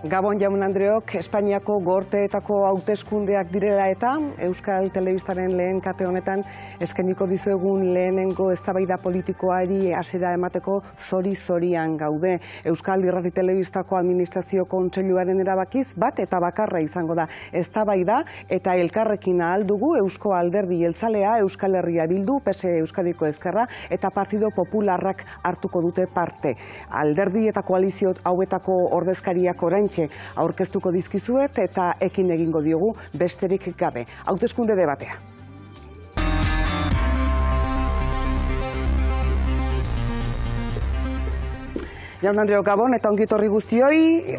Gabon jaun Andreok, Espainiako gorteetako hauteskundeak direla eta Euskal Telebistaren lehen kate honetan eskainiko dizuegun lehenengo eztabaida politikoari hasiera emateko zori-zorian gaude. Euskal Irrati Telebistako Administrazio Kontseiluaren erabakiz bat eta bakarra izango da eztabaida eta elkarrekin ahal dugu Eusko Alderdi Jeltzalea, Euskal Herria Bildu, PSE Euskadiko Ezkerra eta Partido Popularrak hartuko dute parte. Alderdi eta koalizio hauetako ordezkariak oraintxe aurkeztuko dizkizuet eta ekin egingo diogu besterik gabe. Hauteskunde debatea. Jaun Andreok, Gabon eta ongi etorri guztioi.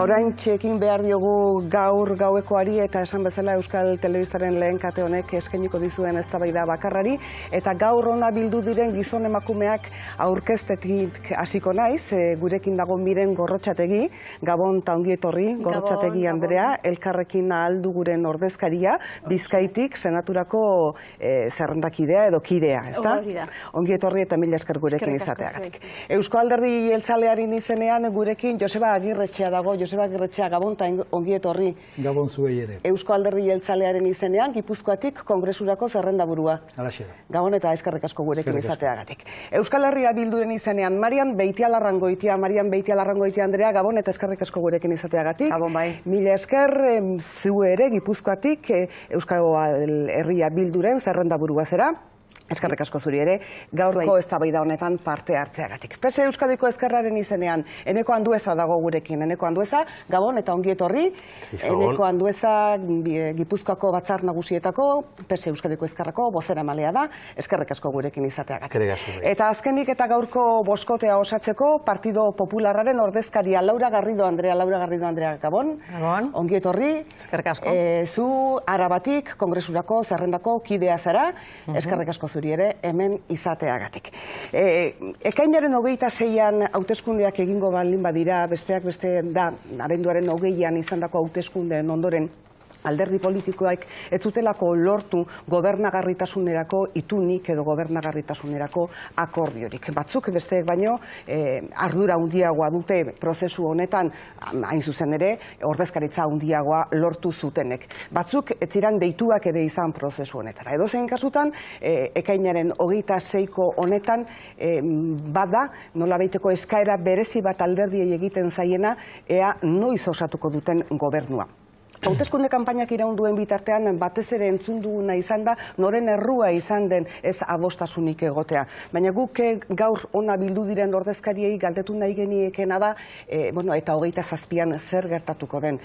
Oraintxe ekin behar diogu gaur gauekoari eta esan bezala Euskal Telebistaren lehen kate honek eskainiko dizuen eztabaida bakarrari eta gaur hona bildu diren gizon emakumeak aurkeztetik hasiko naiz, gurekin dago Miren Gorrotxategi. Gabon eta ongi etorri, Gorrotxategi Andrea, elkarrekin ahaldu guren ordezkaria, Bizkaitik senaturako zerrendakidea edo kidea, ezta? Ongi etorri eta mila esker gurekin izateagatik. Eusko Alderdi Jeltzalearen izenean gurekin Joseba Agirretxea dago. Joseba Agirretxea, Gabon eta ongi etorri. Gabon zuei ere. Eusko Alderdi Jeltzalearen izenean Gipuzkoatik Kongresurako zerrendaburua. Halaxe da. Gabon eta eskerrik asko gurekin izateagatik. Euskal Herria Bilduren izenean Marian Beitialarrangoitia. Marian Beitialarrangoitia Andrea, Gabon eta eskerrik asko gurekin izateagatik. Gabon bai. Mila esker zu ere Gipuzkoatik Euskal Herria Bilduren zerrendaburua zera. Eskerrik asko zuri ere, gaurko eztabaida honetan parte hartzeagatik. PSE Euskadiko Ezkerraren izenean, Eneko Andueza dago gurekin. Eneko Andueza, Gabon eta ongi etorri. Eneko Andueza, Gipuzkoako Batzar Nagusietako, PSE Euskadiko Ezkerrako bozeramalea da. Eskerrik asko gurekin izateagatik. Eta azkenik eta gaurko boskotea osatzeko, Partido Popularraren ordezkaria Laura Garrido Andrea. Laura Garrido Andrea, Gabon. Gabon. Ongi etorri. Eskerrik asko. Zu Arabatik, Kongresurako zerrendako kidea zara. Eskerrik asko zuri ere hemen izateagatik. Ekainaren 26an hauteskundeak egingo baldin badira, besteak beste da, abenduaren 20an izandako hauteskundeen ondoren, alderdi politikoak ez zutelako lortu gobernagarritasunerako itunik edo gobernagarritasunerako akordiorik. Batzuk besteek baino ardura handiagoa dute prozesu honetan, hain zuzen ere, ordezkaritza handiagoa lortu zutenek. Batzuk ez ziren deituak ere izan prozesu honetara. Edozein kasutan, ekainaren 26ko honetan bada, nolabaiteko eskaera berezi bat alderdiei egiten zaiena, ea noiz osatuko duten gobernua. Hauteskunde kanpainak iraunduen bitartean batez ere entzun duguna izan da, noren errua izan den ez adostasunik egotea. Baina guk gaur ona bildu diren ordezkariei galdetu nahi geniekena da, eta 27an zer gertatuko den.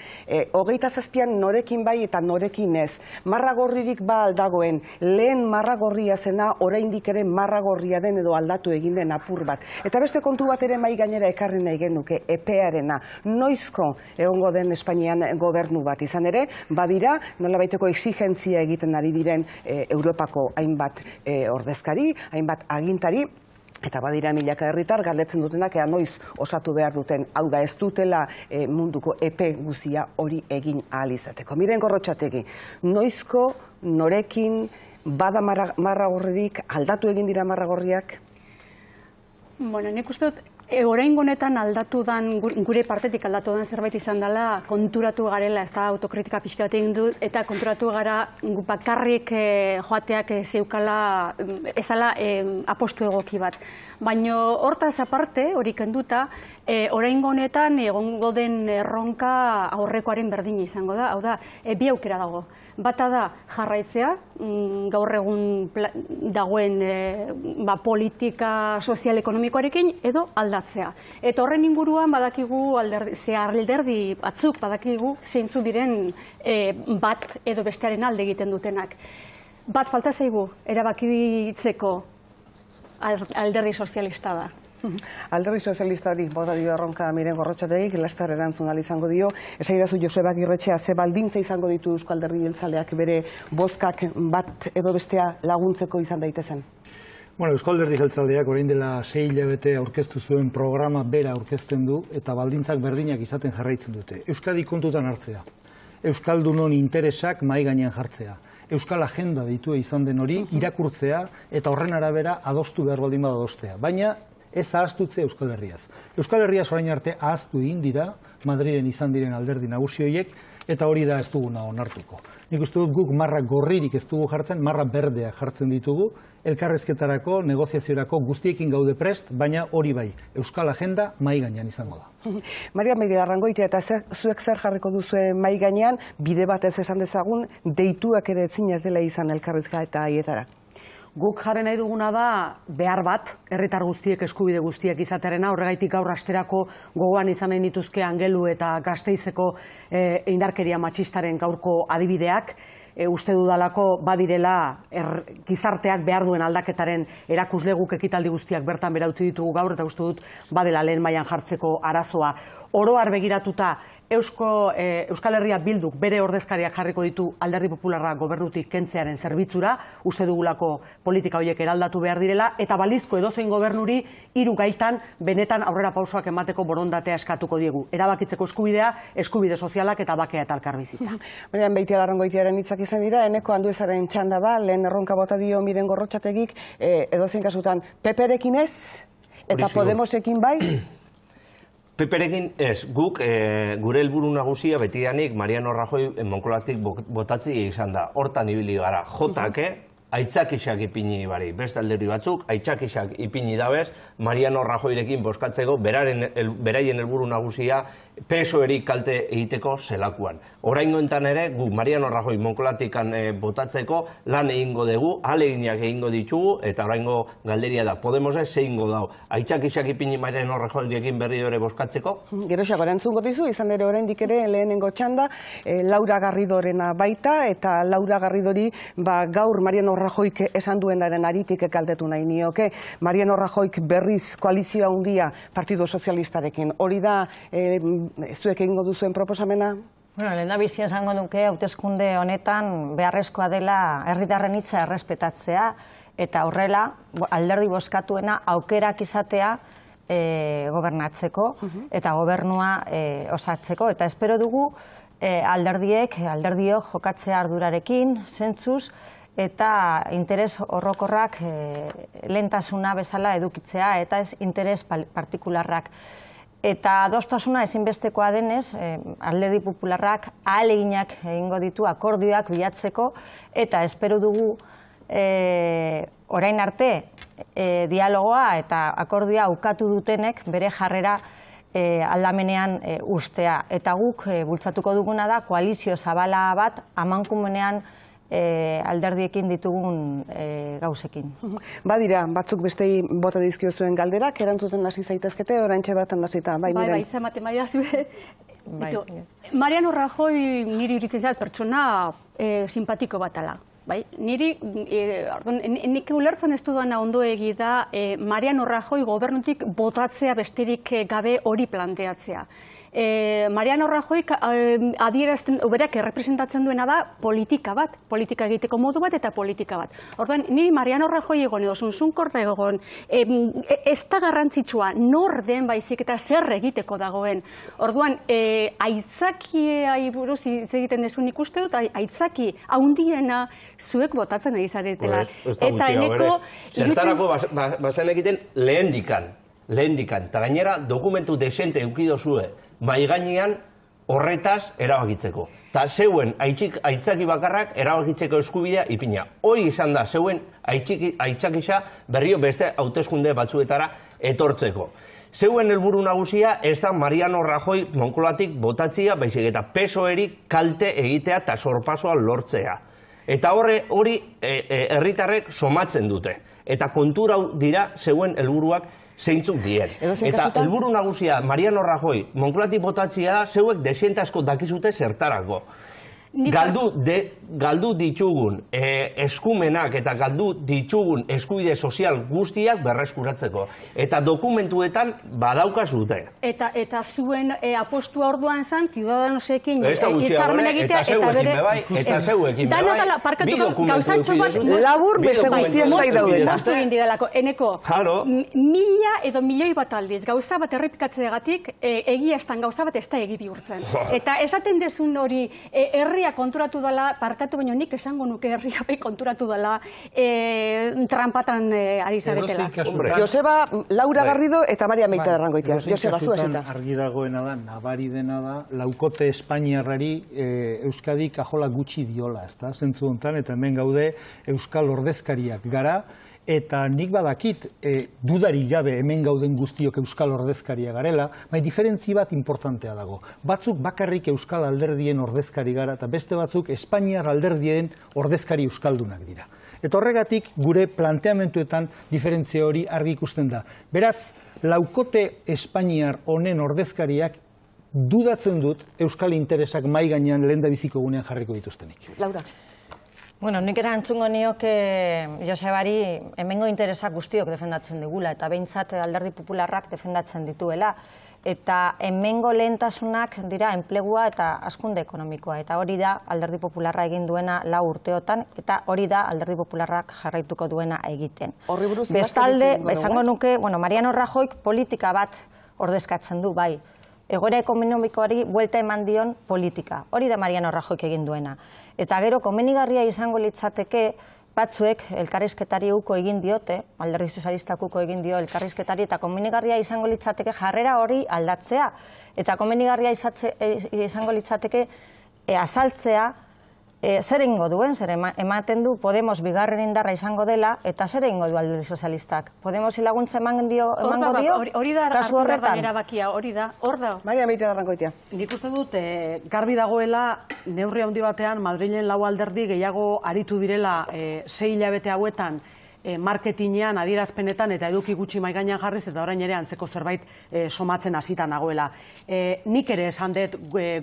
27an norekin bai eta norekin ez. Marragorririk ba aldagoen, lehen marragorria zena oraindik ere marragorria den edo aldatu egin den apur bat. Eta beste kontu bat ere mai gainera ekarri nahi genuke, epearena. Noizko egongo den Espainian gobernu bat izan ere, badira nolabaiteko exigentzia egiten ari diren Europako hainbat ordezkari, hainbat agintari, eta badira milaka herritar galdetzen dutenak ea noiz osatu behar duten, hau da ez dutela munduko epe guzia hori egin ahal izateko. Miren Gorrotxategi, noizko norekin bada marragorririk, aldatu egin dira marragorriak? Bueno, nik uste dut, oraingo honetan aldatu dan, gure partetik aldatu dan zerbait izan dela, konturatu garela, ez da autokritika pixka bat egin dut, eta konturatu gara bakarrik joateak zeukala, ezala apostu egoki bat. Baina hortaz aparte, hori kenduta, oraingo honetan egongo den erronka aurrekoaren berdina izango da, hau da, bi aukera dago. Bata da jarraitzea, gaur egun dagoen politika sozial-ekonomikoarekin edo aldatzea. Eta horren inguruan badakigu alderdi batzuk badakigu zeintzu diren bat edo bestearen alde egiten dutenak. Bat falta zaigu erabakitzeko alderdi sozialista da. Alderdi sozialistari bota dio erronka Miren Gorrotxategik, laster erantzun ahal izango dio. Esaidazu Joseba Agirretxea, ze baldintza izango ditu Eusko Alderdi Jeltzaleak bere bozkak bat edo bestea laguntzeko izan daitezen? Eusko Alderdi Jeltzaleak orain dela 6 hilabete aurkeztu zuen programa bera aurkezten du eta baldintzak berdinak izaten jarraitzen dute. Euskadi kontutan hartzea, Euskaldunon interesak mahai gainean jartzea, Euskal Agenda deitua izan den hori irakurtzea eta horren arabera adostu behar baldin bada adostea. Baina ez ahaztutze Euskal Herriaz. Euskal Herriaz orain arte ahaztu egin dira, Madrilen izan diren alderdi nagusi horiek, eta hori da ez duguna onartuko. Nik uste dut guk marra gorririk ez dugu jartzen, marra berdeak jartzen ditugu, elkarrezketarako, negoziaziorako guztiekin gaude prest, baina hori bai, Euskal Agenda mahai gainean izango da. Maria Arrangoitia, eta zuek zer jarriko duzue mahai gainean, bide batez esan dezagun, deituak ere ezin ez dela izan elkarrizketa eta haietara. Guk jarri nahi duguna da behar bat, herritar guztiek eskubide guztiek izatearena, horregaitik gaur asterako gogoan izan nahi nituzke Angelu eta Gasteizeko indarkeria matxistaren gaurko adibideak. Uste dudalako badirela gizarteak behar duen aldaketaren erakusle, guk ekitaldi guztiak bertan bera utzi ditugu gaur, eta uste dut badela lehen mailan jartzeko arazoa. Oro har begiratuta, Euskal Herria Bilduk bere ordezkariak jarriko ditu Alderdi Popularra gobernutik kentzearen zerbitzura, uste dugulako politika horiek eraldatu behar direla, eta balizko edozein gobernuri 3 gaitan benetan aurrera pausoak emateko borondatea eskatuko diegu. Erabakitzeko eskubidea, eskubide sozialak eta bakea eta elkarbizitza. Marian Arrangoitiaren hitzak izan dira, Eneko Anduezaren txanda da, lehen erronka bota dio Miren Gorrotxategik, edozein kasutan Peperekin ez, eta Podemosekin bai? Peperekin ez, guk gure helburu nagusia betidanik Mariano Rajoy Moncloatik botatzi izan da. Hortan ibili gara, jotake, aitzakixak ipini bari. Beste alderdi batzuk, aitzakixak ipini dabez, Mariano Rajoyrekin bozkatzeko, beraien helburu nagusia PSOEri kalte egiteko zelakuan. Oraingo enten ere, guk Mariano Rajoy Moncloatikan botatzeko lan egingo dugu, ahaleginak egingo ditugu, eta oraingo galderia da, Podemosek zeingo dau. Aitzakixak ipini Mariano Rajoyrekin berri ere bozkatzeko? Geroxak erantzungo dizu, izan ere oraindik ere lehenengo txanda, Laura Garridorena baita, eta Laura Garridori gaur Mariano Rajoyk esan duenaren aritik galdetu nahi nioke. Mariano Rajoyk berriz koalizioa handia Partido Sozialistarekin. Hori da zuek egingo duzuen proposamena? Lehendabizi esango nuke hauteskunde honetan beharrezkoa dela herritarren hitza errespetatzea, eta horrela alderdi bozkatuena aukerak izatea gobernatzeko eta gobernua osatzeko. Eta espero dugu alderdiok jokatzea ardurarekin, zentzuz, eta interes orokorrak lehentasuna bezala edukitzea, eta ez interes partikularrak. Eta adostasuna ezinbestekoa denez, Alderdi Popularrak ahaleginak egingo ditu akordioak bilatzeko, eta espero dugu orain arte dialogoa eta akordioa ukatu dutenek bere jarrera aldamenean ustea. Eta guk bultzatuko duguna da koalizio zabala bat amankomunean alderdiekin ditugun gauzekin. Badira, batzuk bestei bota dizkio zuen galderak, erantzuten hasi zaitezkete, oraintxe bertan hasita. Bai, Miren. Bai, zemate maia zure. Mariano Rajoy niri iruditzen zait pertsona simpatiko batala. Nik ulertzen ez dudana ondoegi da Mariano Rajoy gobernutik botatzea besterik gabe hori planteatzea. Mariano Rajoyk adierazten, berak errepresentatzen duena da politika bat, politika egiteko modu bat eta politika bat. Orduan, niri Mariano Rajoy egon edo zunzunkorta egon, ez da garrantzitsua nor den baizik eta zer egiteko dagoen. Orduan, aitzakiai buruz hitz egiten dezun ikuste dut, aitzaki haundiena zuek botatzen ari zaretela. Eta eneko... Zertarako bazen egiten lehendikan, eta gainera dokumentu desente eukidozue, mai gainean horretaz erabakitzeko. Eta zeuen aitzaki bakarrak erabakitzeko eskubidea ipina. Hori izan da, zeuen aitzakisa berrio beste hauteskunde batzuetara etortzeko. Zeuen helburu nagusia ez da Mariano Rajoy Moncloatik botatzia, baizik eta PSOEri kalte egitea eta sorpasoa lortzea. Eta hori herritarrek somatzen dute. Eta kontura dira zeuen helburuak zeintzuk dien. Eta helburu nagusia Mariano Rajoy Moncloatik botatzia da, zeuek desientasko dakizute zertarako. Galdu ditugun eskumenak eta galdu ditugun eskubide sozial guztiak berreskuratzeko. Eta dokumentuetan badaukazute. Eta zuen apostua orduan zan, Ciudadanosekin hitzarmen egitea, eta bere... Eta zeuekin bebai, bi dokumentu labur beste guztien zai daudela. Moztu egin didalako, eneko, 1000 edo milioi bat aldiz, gauza bat errepikatzeagatik, egia estan gauza bat ez da egi bihurtzen. Eta esaten dezun hori, herria herria konturatu dela, parkatu baino nik esango nuke herria bai konturatu dela trampatan ari zaretela. Joseba, Laura Garrido eta Maria Meite Arrangoitia. Joseba, zu hasita. Argi dagoena da, nabari dena da, laukote Espainiarrari Euskadi kajola gutxi diola, ezta? Zentzu hontan, eta hemen gaude Euskal ordezkariak gara, eta nik badakit, dudarik gabe hemen gauden guztiok Euskal ordezkaria garela, bai diferentzi bat importantea dago. Batzuk bakarrik Euskal alderdien ordezkari gara, eta beste batzuk Espainiar alderdien ordezkari euskaldunak dira. Eta horregatik gure planteamentuetan diferentzia hori argi ikusten da. Beraz, laukote Espainiar honen ordezkariak dudatzen dut Euskal interesak mai gainean lehendabiziko gunean jarriko dituztenik. Laura. Bueno, nik erantzungo nioke Josebari hemengo interesak guztiok defendatzen digula, eta behintzat Alderdi Popularrak defendatzen dituela. Eta hemengo lehentasunak dira enplegua eta hazkunde ekonomikoa. Eta hori da Alderdi Popularra egin duena 4 urteotan, eta hori da Alderdi Popularrak jarraituko duena egiten. Bestalde, esango nuke, Mariano Rajoyk politika bat ordezkatzen du, bai. Egoera ekonomikoari buelta eman dion politika. Hori da Mariano Rajoyk egin duena. Eta gero, komenigarria izango litzateke, batzuek elkarrizketari uko egin diote, Alderdi Sozialistak uko egin dio elkarrizketari, eta komenigarria izango litzateke jarrera hori aldatzea. Eta komenigarria izango litzateke azaltzea, zer egingo duen, zer ematen du Podemos bigarren indarra izango dela, eta zer egingo du Alderdi Sozialistak. Podemosi laguntza emango dio, hori da kasu horretan. Erabakia, hori da, hor da. Maria Meite Arrangoitia. Nik uste dut, garbi dagoela, neurri handi batean, Madrilen 4 alderdi gehiago aritu direla 6 hilabete hauetan, marketingean, adierazpenetan eta eduki gutxi mahai gainean jarriz, eta orain ere antzeko zerbait somatzen hasita nagoela. Nik ere esan dut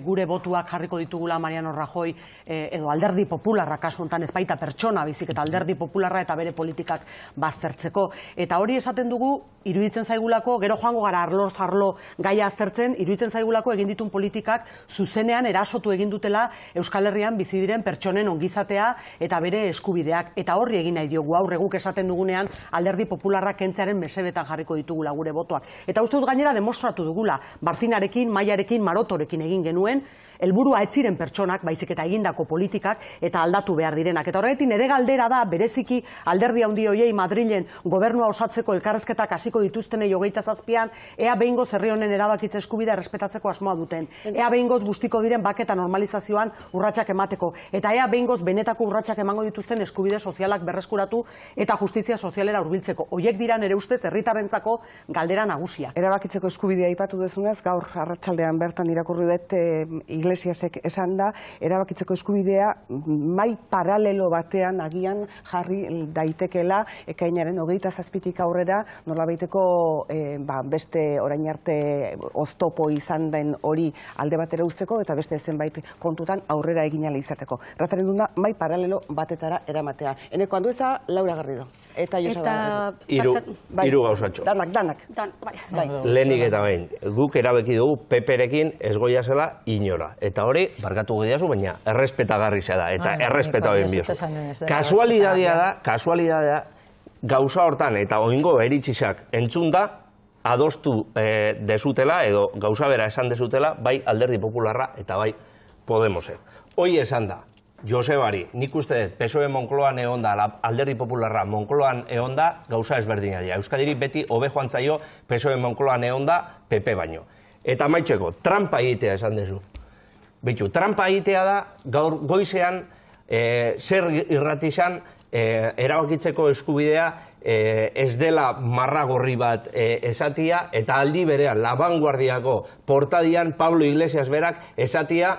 gure botuak jarriko ditugula Mariano Rajoy edo Alderdi Popularra, kasu honetan ez baita pertsona bizik, eta Alderdi Popularra eta bere politikak baztertzeko. Eta hori esaten dugu, iruditzen zaigulako, gero joango gara arloz arlo gaia aztertzen, iruditzen zaigulako egin ditun politikak zuzenean erasotu egin dutela Euskal Herrian bizi diren pertsonen ongizatea eta bere eskubideak. Eta horri egin nahi diogu, aurre guk esaten dugunean Alderdi Popularrak kentzearen mesedetan jarriko ditugula gure botoak. Eta uste dut gainera demostratu dugula, Barzinarekin, Maiarekin, Marotorekin egin genuen, helburua ez ziren pertsonak, baizik eta egindako politikak eta aldatu behar direnak. Eta horretin ere galdera da, bereziki alderdi handi hoiei Madrilen gobernua osatzeko elkarrezketak hasiko dituztenei 27an, ea behingoz herri honen erabakitze eskubidea errespetatzeko asmoa duten. Ea behingoz guztiko diren baketa normalizazioan urratsak emateko. Eta ea behingoz benetako urratsak emango dituzten eskubide sozialak berreskuratu eta justizia sozialera hurbiltzeko. Hoiek dira nere ustez herritarrentzako galdera nagusia. Erabakitzeko eskubidea aipatu duzunez, gaur arratsaldean bertan irakurri dut Iglesiasek esan da, erabakitzeko eskubidea mai paralelo batean agian jarri daitekeela ekainaren 27tik aurrera, nolabaiteko beste orain arte oztopo izan den hori alde batera uzteko eta beste zenbait kontutan aurrera egin ahal izateko. Referenduma mai paralelo batetara eramatea. Eneko Andueza, Laura Garrido. Eta Joseba Garrido. Hiru gauzatxo. Danak. Lehenik eta behin, guk erabaki dugu Peperekin ez goia zela inora. Eta hori, barkatu gideazu, baina errespetagarria da, eta errespeta ben biozu. Kasualidadea da, gauza hortan eta oingo eritxizak entzun da, adostu dezutela, edo gauza bera esan dezutela, bai Alderdi Popularra eta bai Podemosek. Hoi esan da, Josebari, nik uste dut, PSOE Moncloan egon da, Alderdi Popularra Moncloan egon da, gauza ezberdina dira. Euskadiri beti hobe joan zaio PSOE Moncloan egon da, PP baino. Eta maitzeko, trampa egitea esan dezu. Bitu, trampa egitea da, gaur goizean, zer irratizan, erabakitzeko eskubidea ez dela marragorri bat esatia, eta aldi berean, La Vanguardiako portadian Pablo Iglesias berak esatia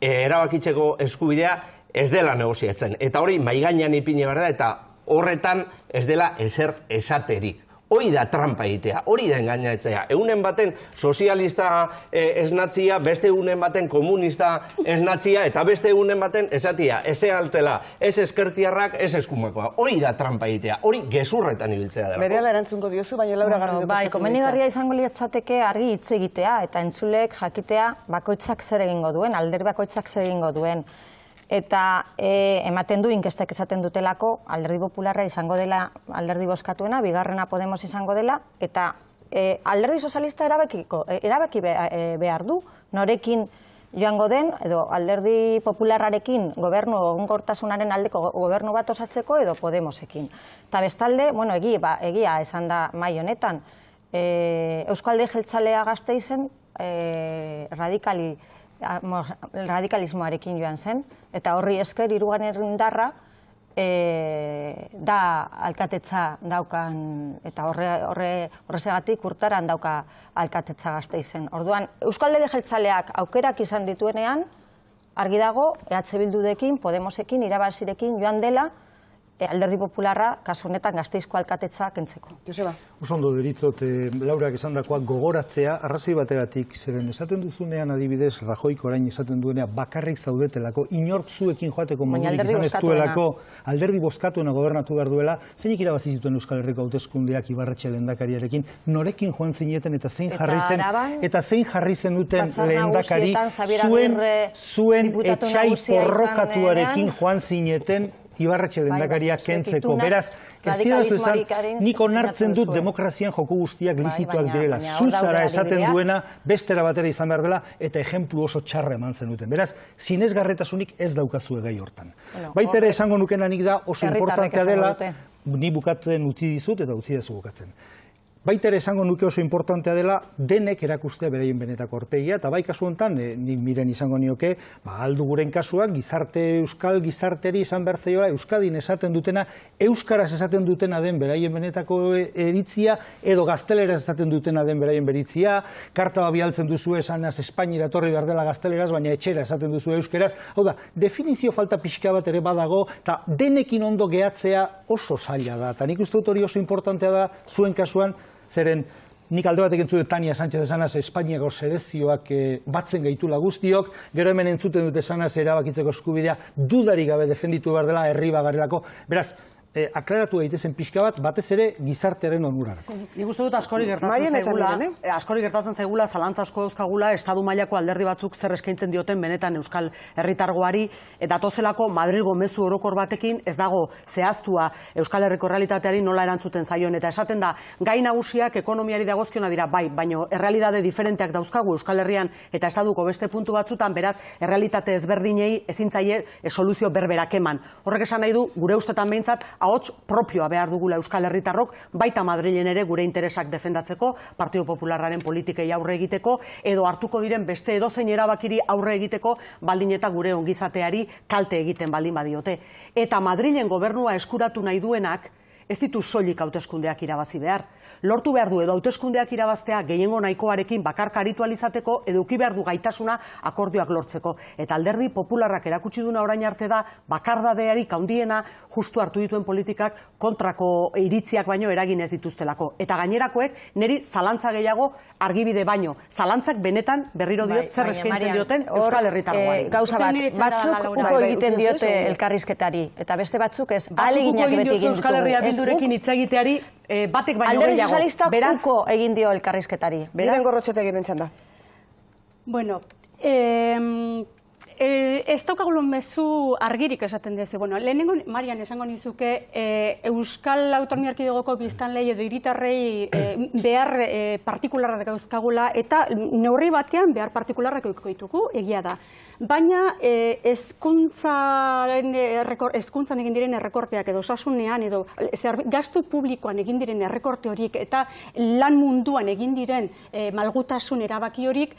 erabakitzeko eskubidea ez dela negoziatzen. Eta hori, maigainan ipine behar da, eta horretan ez dela ezer esaterik. Hori da trampa egitea, hori da engainatzea. Egunen baten sozialista esnatzia, beste egunen baten komunista esnatzia, eta beste egunen baten esatia, ez altela, ez eskertiarrak, ez eskumakoa. Hori da trampa egitea, hori gezurretan ibiltzea dela. Berehala erantzungo diozu, baina Laura Garrido. Bai, komenigarria izango litzateke argi hitz egitea, eta entzulek jakitea bakoitzak zer egingo duen, alderdi bakoitzak zer egingo duen. Eta ematen du inkestek esaten dutelako Alderdi Popularra izango dela alderdi bozkatuena, bigarrena Podemos izango dela, eta Alderdi Sozialista erabaki behar du, norekin joango den, edo alderdi popularrarekin gobernu egonkortasunaren aldeko gobernu bat osatzeko, edo Podemosekin. Eta bestalde, bueno, egia esan da mai honetan, Eusko Alderdi Jeltzalea Gasteizen radikalismoarekin joan zen, eta horri esker hirugarren indarra da alkatetza daukan, eta horregatik urtaran dauka alkatetza Gasteizen. Orduan, Eusko Alderdi Jeltzaleak aukerak izan dituenean, argi dago, EH Bildurekin, Podemosekin, irabazirekin joan dela, Alderdi Popularra, kasu honetan Gasteizko alkatetza kentzeko. Joseba. Oso ondo deritzot, Laurak esandakoa gogoratzea, arrazoi bategatik, zeren esaten duzunean adibidez, Rajoik orain esaten duenea bakarrik zaudetelako, inork zuekin joateko modurik izan ez duelako, alderdi bozkatuena gobernatu behar duela, zeinek irabazi zituen Euskal Herriko hauteskundeak Ibarretxe lehendakariarekin, norekin joan zineten eta zein jarri zen duten lehendakari, zuen etxai porrokatuarekin joan zineten Ibarretxe lehendakariak kentzeko. Beraz, ez didazu esan, nik onartzen dut demokrazian joko guztiak lizituak direla. Zuzara esaten duena, bestera batera izan behar dela, eta ejemplu oso txarra eman zenuten. Beraz, sinesgarretasunik ez daukazue gai hortan. Baita ere esango nukenanik da oso importantea dela, ni bukatzen utzi dizut eta utzi dezu bukatzen. Baita ere esango nuke oso importantea dela denek erakustea beraien benetako aurpegia, eta bai kasu honetan, nik miren izango nioke, aldu guren kasuak, euskal gizarteri esan behar zaioa, Euskadin esaten dutena, euskaraz esaten dutena den beraien benetako eritzia, edo gazteleraz esaten dutena den beraien beritzia, karta bialtzen duzu esanaz Espainiara etorri behar dela gazteleraz, baina etxera esaten duzu euskeraz. Hau da, definizio falta pixka bat ere badago, eta denekin ondo gehatzea oso zaila da. Eta nik uste dut hori oso importantea da, zuen kasuan, zeren nik alde batek entzute Tania Sánchez esanaz Espainiako selekzioak batzen gaitula guztiok, gero hemen entzuten dute esanaz erabakitzeko eskubidea dudarik gabe defenditu behar dela herri bagarrelako. Beraz, aklaratu daitezen pixka bat, batez ere gizartearen onurarako. Nik uste dut askori gertatzen zaigula, zalantza asko dauzkagula, estadu mailako alderdi batzuk zer eskaintzen dioten benetan Euskal Herritargoari, eta datozelako Madrilgo mezu orokor batekin ez dago zehaztua Euskal Herriko errealitateari nola erantzuten zaion, eta esaten da, gai nagusiak ekonomiari dagozkiona dira, bai, baino errealitate diferenteak dauzkagu Euskal Herrian eta estaduko beste puntu batzutan, beraz, errealitate ezberdinei ezin zaie soluzio berberak eman. Horrek esan nahi du, gure ustetan behintzat, ahots propioa behar dugula Euskal Herritarrok, baita Madrilen ere gure interesak defendatzeko, Partido Popularraren politikei aurre egiteko, edo hartuko diren beste edozein erabakiri aurre egiteko, baldin eta gure ongizateari kalte egiten baldin badiote. Eta Madrilen gobernua eskuratu nahi duenak, ez ditu soilik hauteskundeak irabazi behar. Lortu behar du edo hauteskundeak irabaztea gehiengo nahikoarekin bakarka aritu alizateko edo eduki behar du gaitasuna akordioak lortzeko. Eta Alderdi Popularrak erakutsi duna orain arte da bakardadearik handiena justu hartu dituen politikak kontrako iritziak baino eragin ez dituztelako. Eta gainerakoek niri zalantza gehiago argibide baino. Zalantzak benetan berriro diot zer eskaintzen dioten Euskal Herritargoari. Gauza bat, batzuk uko egiten diote elkarrizketari, eta beste batzuk ez, aleginak beti egin ditugu. Bildurekin hitz egiteari batek baino gehiago. Alderdi Sozialistak uko egin dio elkarrizketari. Miren Gorrotxete egin txanda. Bueno, ez daukagulu mezu argirik esaten dezu. Bueno, lehenengo, Marian, esango nizuke, Euskal Autonomia Erkidegoko biztanlei edo hiritarrei behar partikularrak dauzkagula, eta neurri batean behar partikularrak ditugu, egia da. Baina hezkuntzan egin diren errekorteak edo osasunean edo gastu publikoan egin diren errekorte horik eta lan munduan egin diren malgutasun erabaki horik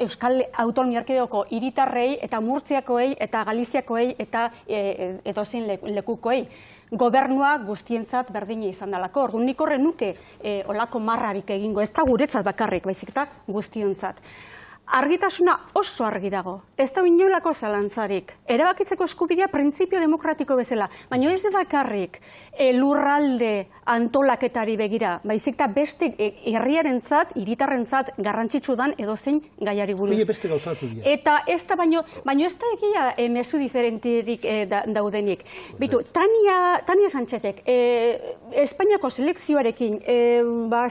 Euskal Autonomia Erkidegoko hiritarrei eta Murtziakoei eta Galiziakoei eta edozein lekukoei gobernua guztientzat berdina izan dalako. Orduan nik horren nuke olako marrarik egingo, ez da guretzat bakarrik, baizik eta guztiontzat. Argitasuna oso argi dago, ez da inolako zalantzarik. Erabakitzeko eskubidea printzipio demokratiko bezala, baina ez bakarrik lurralde antolaketari begira, baizik eta beste herriarentzat, hiritarrentzat garrantzitsu dan edozein gaiari buruz. Eta ez da baino ez da egia mezu diferenterik daudenik. Bitu, Tania Sánchezek Espainiako selekzioarekin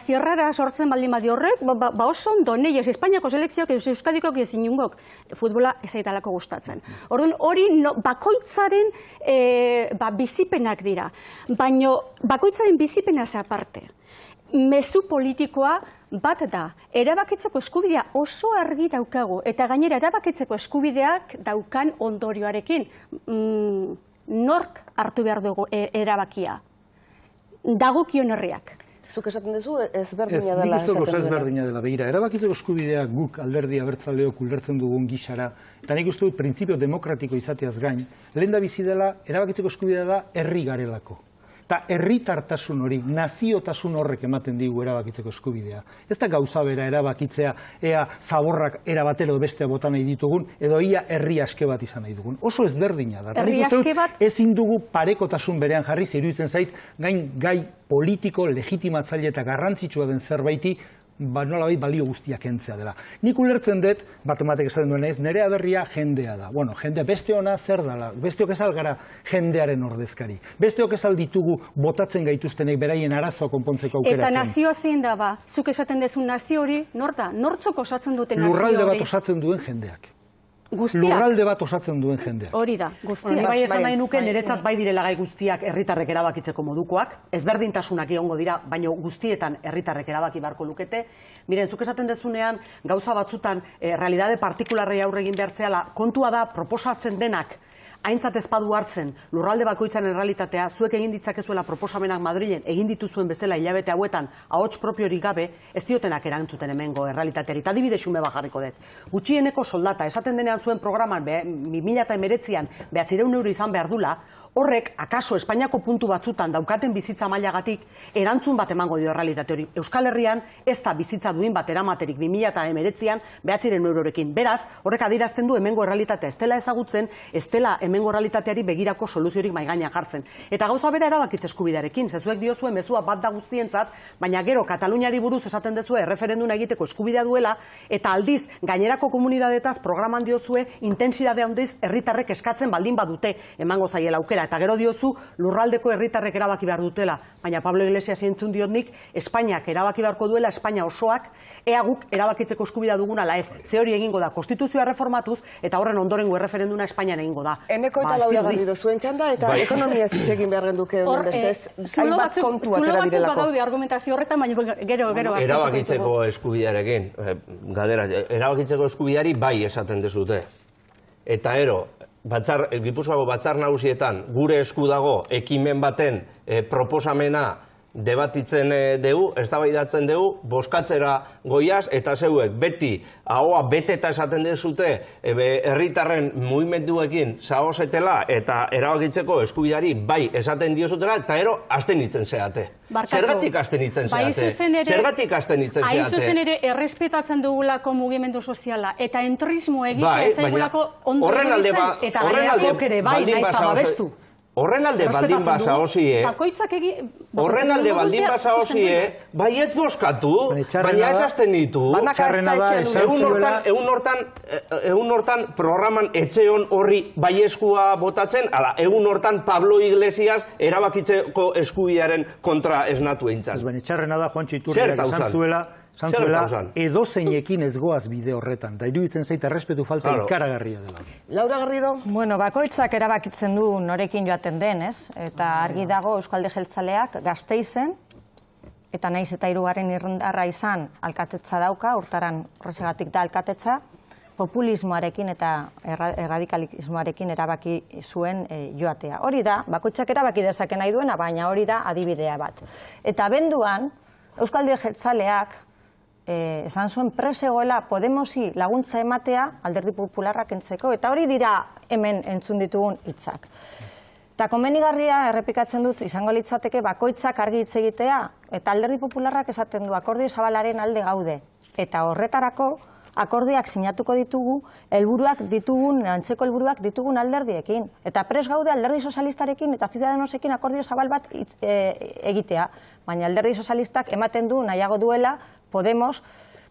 zierrara sortzen baldin badi horrek, oso ondo, neiez Espainiako selekzioak Euskadiko gezinungok futbola ez aitalako gustatzen. Orduan, hori bakoitzaren bizipenak dira. Baina bakoitzaren bizipena ze aparte. Mezu politikoa Bat da, erabakitzeko eskubidea oso argi daukagu, eta gainera erabakitzeko eskubideak daukan ondorioarekin. Nork hartu behar dugu erabakia? Dagokion herriak. Zuk esaten duzu ezberdina dela. Nik uste ezberdina dela. Begira, erabakitzeko eskubidea guk alderdi abertzaleok ulertzen dugun gisara, eta nik uste dut printzipio demokratiko izateaz gain, lehen da bizi dela, erabakitzeko eskubidea da herri garelako. Eta herritartasun hori, naziotasun horrek ematen digu erabakitzeko eskubidea. Ez da gauza bera erabakitzea, ea zaborrak erabatero bestea bota nahi ditugun, edo ia herri aske bat izan nahi dugun. Oso ezberdina da. Herri aske bat? Ezin dugu parekotasun berean jarri, iruditzen zait, gai politiko, legitimatzaile eta garrantzitsua den zerbaiti, nolabait balio guztiak kentzea dela. Nik ulertzen dut, batematek esaten duen ez, nire aberria jendea da. Bueno, jendea, beste ona zer dela, besteok ez algara jendearen ordezkari. Besteok ez alditugu botatzen gaituztenek beraien arazoa konpontzeko aukeratzen. Eta nazioa zein da ba, zuk esaten dezun nazio hori, nor da? Nortzok osatzen duten nazio hori? Lurralde bat osatzen duen jendeak. Guztiak? Lurralde bat osatzen duen jendeak. Hori da, guztiak. Bai esan nahi nuke, niretzat bai direla gai guztiak herritarrek erabakitzeko modukoak, ezberdintasunak egongo dira, baina guztietan herritarrek erabaki beharko lukete. Miren, zuk esaten dezunean, gauza batzutan, realitate partikularrei aurre egin behartzeala, kontua da, proposatzen denak, aintzat ezpadu hartzen, lurralde bakoitzaren errealitatea, zuek egin ditzakezuela proposamenak Madrilen, egin dituzuen bezala hilabete hauetan, ahots propiorik gabe, ez diotenak erantzuten hemengo errealitateari. Eta adibide xume bajarriko dut. Gutxieneko soldata, esaten denean zuen programan, 2019an, 900 euro izan behar dula, horrek, akaso Espainiako puntu batzutan daukaten bizitza mailagatik, erantzun bat emango dio errealitate hori. Euskal Herrian ez da bizitza duin bat eramaterik 2019an 900 eurorekin. Beraz, horrek adierazten du hemengo errealitatea ez dela ezagutzen, ez dela hemengo realitateari begirako soluziorik maigainean jartzen. Eta gauza bera erabakitze eskubidearekin, zezuek diozue mezua bat da guztientzat, baina gero Kataluniari buruz esaten dezue erreferenduna egiteko eskubidea duela, eta aldiz gainerako komunidadetaz programan diozue intensidade handiz herritarrek eskatzen baldin badute emango zaiela aukera, eta gero diozu lurraldeko herritarrek erabaki behar dutela, baina Pablo Iglesias entzun diot nik, Espainiak erabaki beharko duela, Espainia osoak, ea guk erabakitzeko eskubidea dugun ala ez, ze hori egingo da, konstituzioa reformatuz, eta horren ondorengo erreferenduna Espainian egingo da. Eneko eta Laudia Garrido zuen txanda, eta ekonomia ez egin behar genduke honen bestez, hainbat kontuak era direlako. Zulo batzuk badaude argumentazio horretan, baina gero erabakitzeko eskubidearekin, galdera, erabakitzeko eskubideari bai esaten dezute. Eta Gipuzkoako batzar nagusietan gure esku dago ekimen baten proposamena debatitzen dugu, eztabaidatzen dugu, bozkatzera goiaz, eta zeuek beti ahoa beteta esaten dezute herritarren mugimenduekin zaozetela eta erabakitzeko eskubideari bai esaten diozutela, eta hasten nitzen zeate. Zergatik hasten nitzen zeate? Zergatik hasten nitzen zeate? Hain zuzen ere errespetatzen dugulako mugimendu soziala, eta entrismo egitea zaigulako ondo egitzen, eta gaineazkoak ere bai, naiz ababestu. Horren alde baldin basa hozie, bai ez bozkatu, baina ez hasten ditu. Egun hortan programan etxeon horri baieskua botatzen, ala, egun hortan Pablo Iglesias erabakitzeko eskubidearen kontra esnatu eintzan. Ez baina txarrena da Juantxo Iturriak zantzuela edozeinekin ez goaz bide horretan, da iruditzen zait errespetu falta ikaragarria dela. Laura Garrido? Bueno, bakoitzak erabakitzen du norekin joaten den, ez? Eta argi dago Euzko Jeltzaleak Gasteizen, eta naiz eta hirugarren irundarra izan alkatetza dauka, urtaran horregatik da alkatetza, populismoarekin eta erradikalismoarekin erabaki zuen joatea. Hori da, bakoitzak erabaki dezake nahi duena, baina hori da adibidea bat. Eta abenduan, Euzko Jeltzaleak esan zuen presegoela Podemosi laguntza ematea Alderdi Popularrak entzeko, eta hori dira hemen entzun ditugun hitzak. Eta komenigarria errepikatzen dut izango litzateke bakoitzak argi hitz egitea, eta Alderdi Popularrak esaten du akordio zabalaren alde gaude, eta horretarako akordioak sinatuko ditugu, antzeko helburuak ditugun alderdiekin. Eta pres gaude Alderdi Sozialistarekin eta Ciudadanosekin akordio zabal bat egitea. Baina Alderdi Sozialistak ematen du nahiago duela Podemos,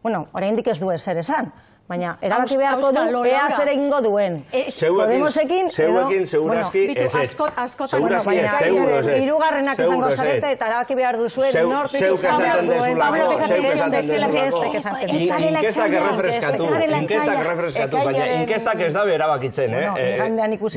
oraindik ez du ezer esan, baina erabaki beharko du ea zer egingo duen. Podemosekin segurazki ez ez. Segurazki ez, seguro ez. Hirugarrenak izango zarete eta erabaki behar duzuen nortik izan behar duen. Inkestak errefreskatu, baina inkestak ez dabe erabakitzen,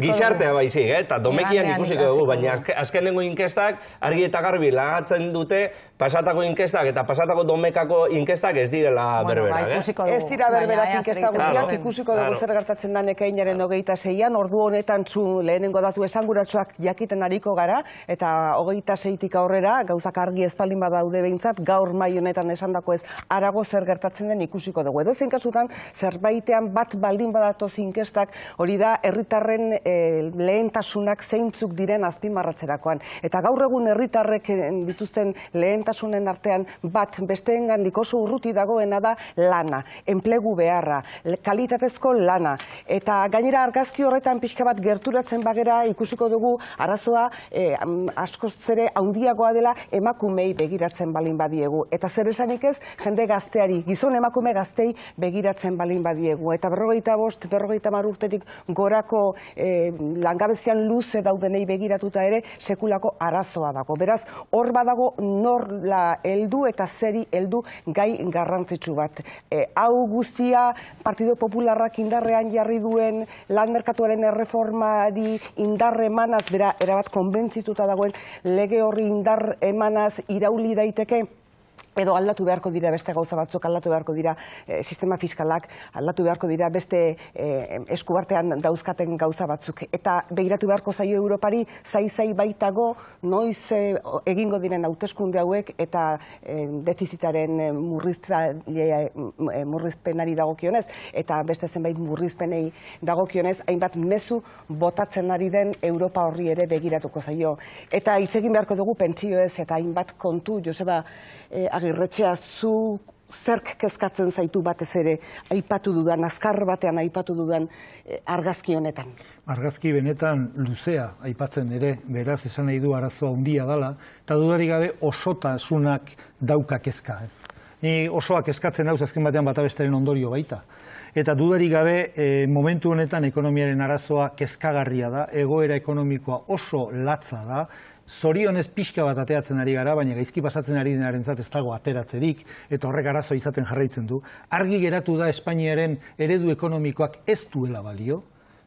gizartea baizik, eta domekian ikusiko dugu, baina azkenengo inkestak argi eta garbi lagatzen dute pasatako inkestak eta pasatako domekako inkestak ez direla berberak. Ez dira berberak inkesta guztiak, ikusiko dugu zer gertatzen da ekainaren 26an, ordu honetan lehenengo datu esanguratsuak jakiten ariko gara, eta 26tik aurrera, gauzak argi espaldin badaude behintzat, gaur mai honetan esandako ez arago zer gertatzen den ikusiko dugu. Edozein kasutan, zerbaitean bat baldin badatoz inkestak, hori da herritarren lehentasunak zeintzuk diren azpimarratzerakoan. Eta gaur egun herritarrek dituzten lehentasunen artean bat besteengandik oso urruti dagoena da lana, enplegu beharra, kalitatezko lana. Eta gainera argazki horretan pixka bat gerturatzen bagera ikusiko dugu arazoa askoz ere handiagoa dela emakumei begiratzen balin badiegu. Eta zer esanik ez, jende gazteari, gizon emakume gaztei begiratzen balin badiegu. Eta 45, 50 urtetik gorako langabezian luze daudenei begiratuta ere sekulako arazoa dago. Beraz, hor badago norla heldu eta zeri heldu gai garrantzitsu bat. Hau guztia Partido Popularrak indarrean jarri duen lan merkatuaren erreformari indar emanaz, bera, erabat konbentzituta dagoen lege horri indar emanaz irauli daiteke, edo aldatu beharko dira beste gauza batzuk, aldatu beharko dira sistema fiskalak, aldatu beharko dira beste eskuartean dauzkaten gauza batzuk. Eta begiratu beharko zaio Europari, zai baitago noiz egingo diren hauteskunde hauek eta defizitaren murrizpenari dagokionez, eta beste zenbait murrizpenei dagokionez, hainbat mezu botatzen ari den Europa horri ere begiratuko zaio. Eta hitz egin beharko dugu pentsioez eta hainbat kontu, Joseba Agirretxea, zu zerk kezkatzen zaitu batez ere aipatu dudan, azkar batean aipatu dudan argazki honetan? Argazki benetan luzea aipatzen ere, beraz esan nahi du arazoa handia dela, eta dudarik gabe osotasunak dauka kezka. Ni osoak eskatzen dauz azken batean bata besteren ondorio baita. Eta dudarik gabe momentu honetan ekonomiaren arazoa kezkagarria da, egoera ekonomikoa oso latza da, zorionez pixka bat ateatzen ari gara, baina gaizki pasatzen ari denarentzat ez dago ateratzerik, eta horrek arazoa izaten jarraitzen du. Argi geratu da Espainiaren eredu ekonomikoak ez duela balio.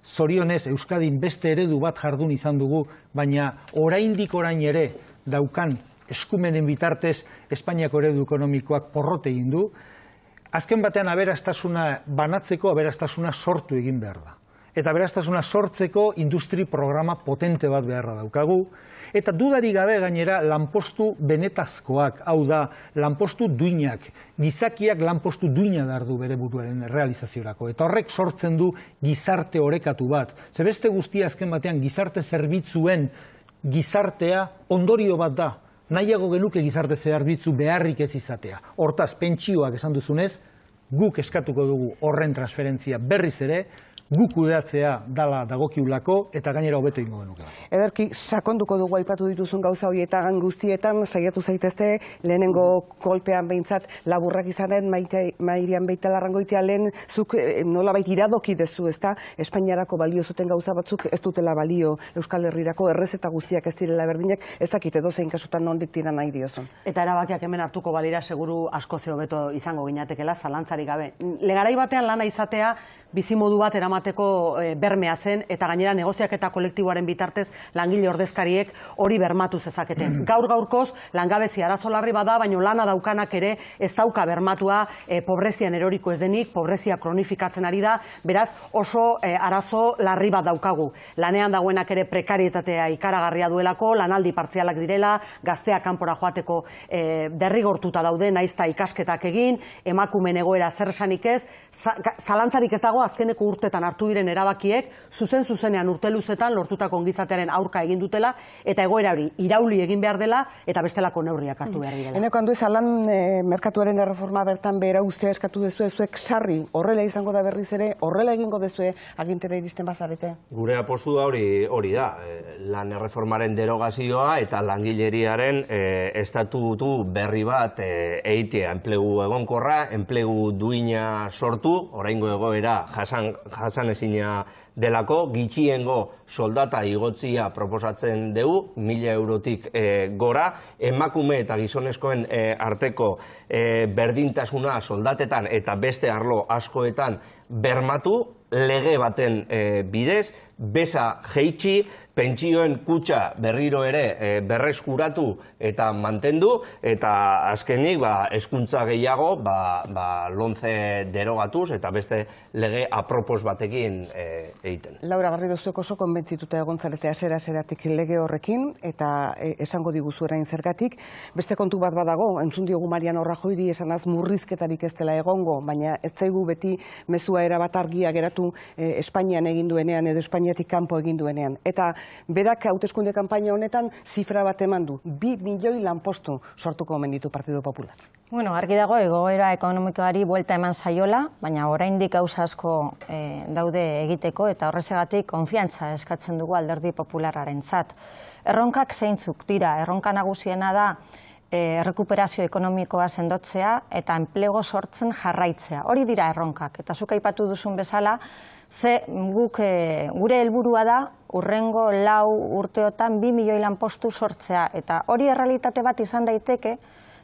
Zorionez Euskadin beste eredu bat jardun izan dugu, baina oraindik orain ere daukan eskumenen bitartez Espainiako eredu ekonomikoak porrot egin du. Azken batean aberastasuna banatzeko, aberastasuna sortu egin behar da. Eta aberastasuna sortzeko industri programa potente bat beharra daukagu. Eta dudarik gabe gainera lanpostu benetazkoak, hau da, lanpostu duinak, gizakiak lanpostu duina behar du bere buruaren realizaziorako. Eta horrek sortzen du gizarte orekatu bat. Ze beste guztia azken batean gizarte zerbitzuen gizartea ondorio bat da. Nahiago genuke gizarte zerbitzu beharrik ez izatea. Hortaz, pentsioak esan duzunez, guk eskatuko dugu horren transferentzia berriz ere, guk kudeatzea dala dagokiulako eta gainera hobeto egingo genuke. Ederki, sakonduko dugu aipatu dituzun gauza horietan guztietan, saiatu zaitezte, lehenengo kolpean behintzat laburrak izanen, Mairian Beitialarrangoitia lehen, zuk nolabait iradoki dezu, ezta? Espainiarako balio zuten gauza batzuk ez dutela balio Euskal Herrirako, errezeta guztiak ez direla berdinak, ez dakit edozein kasutan nondik tira nahi diozun. Eta erabakiak hemen hartuko balira seguru asko ze hobeto izango ginatekela, zalantzarik gabe. Legarai batean lana izatea bizimodu bat eramateko bermea zen, eta gainera negoziaketa kolektiboaren bitartez langile ordezkariek hori bermatu zezaketen. Gaur-gaurkoz langabezi arazo larri bada, baina lana daukanak ere ez dauka bermatua pobrezian eroriko ez denik, pobrezia kronifikatzen ari da, beraz oso arazo larri bat daukagu. Lanean dagoenak ere prekarietatea ikaragarria duelako, lanaldi partzialak direla, gazteak kanpora joateko derrigortuta daude, naizta ikasketak egin, emakumeen egoera zer esanik ez, zalantzarik ez dago azkeneko urtetan hartu diren erabakiek zuzenean urte luzetan lortutako ongizatearen aurka egin dutela eta egoera hori irauli egin behar dela eta bestelako neurriak hartu behar direla. Eneko handu lan merkatuaren erreforma bertan behera ustea eskatu dezue, zuek sarri horrela izango da berriz ere, horrela egingo dezue agintera iristen bazarete? Gure apostua hori da, lan erreformaren derogazioa eta langileriaren estatutu berri bat eitea, enplegu egonkorra, enplegu duina sortu, oraingo egoera jasan ezina delako, gitxiengo soldata igotzia proposatzen dugu, 1.000 eurotik gora, emakume eta gizonezkoen arteko berdintasuna soldatetan eta beste arlo askoetan bermatu, lege baten bidez, beza jeitsi, pentsioen kutxa berriro ere berreskuratu eta mantendu, eta azkenik hezkuntza gehiago lonce derogatuz eta beste lege apropos batekin egiten. Laura Garrido, zuek oso konbentzituta egon zarete hasieratik lege horrekin, eta esango diguzu orain zergatik. Beste kontu bat badago, entzun diogu Mariano Rajoyri esanaz murrizketarik ez dela egongo, baina ez zaigu beti mezua erabat argia geratu Espainian egin duenean edo Espainiatik kanpo egin duenean. Eta berak hauteskunde kanpaina honetan zifra bat eman du, 2 milioi lanpostu sortuko omen ditu Partido Popular. Bueno, argi dago egoera ekonomikoari buelta eman zaiola, baina oraindik gauza asko daude egiteko eta horrexegatik konfiantza eskatzen dugu Alderdi Popularrarentzat. Erronkak zeintzuk dira, erronka nagusiena da errekuperazio ekonomikoa sendotzea eta enplego sortzen jarraitzea. Hori dira erronkak, eta zuk aipatu duzun bezala, gure helburua da hurrengo 4 urteotan 2 milioi lanpostu sortzea, eta hori errealitate bat izan daiteke,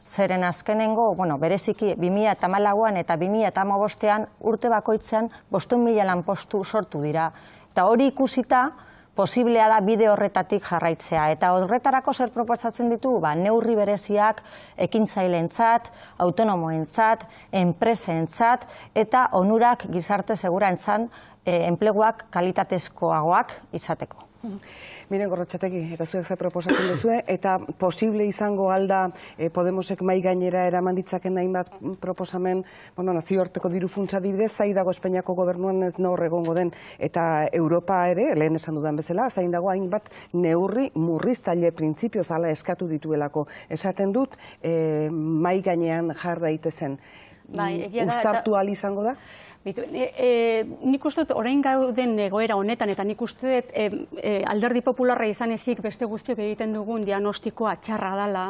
zeren azkenengo, bereziki 2014an eta 2015an urte bakoitzean 500.000 lanpostu sortu dira. Eta hori ikusita, posiblea da bide horretatik jarraitzea. Eta horretarako zer proposatzen ditu? Neurri bereziak ekintzaileentzat, autonomoentzat, enpresentzat eta onurak gizarte segurantzan enpleguak kalitatezkoagoak izateko. Miren Gorrotxategi, eta zuek ze proposatzen duzue, eta posible izango alda Podemosek mai gainera eraman ditzaken hainbat proposamen, nazioarteko diru funtsa dibidez, zain dago Espainiako gobernuan ez nor egongo den, eta Europa ere, lehen esan dudan bezala, zain dago hainbat neurri murriztaile printzipioz ala eskatu dituelako. Esaten dut, mai gainean jar daitezen. Uztartu ahal izango da? Nik uste dut orain gauden egoera honetan, eta nik uste dut Alderdi Popularra izan ezik beste guztiok egiten dugun diagnostikoa txarra dela,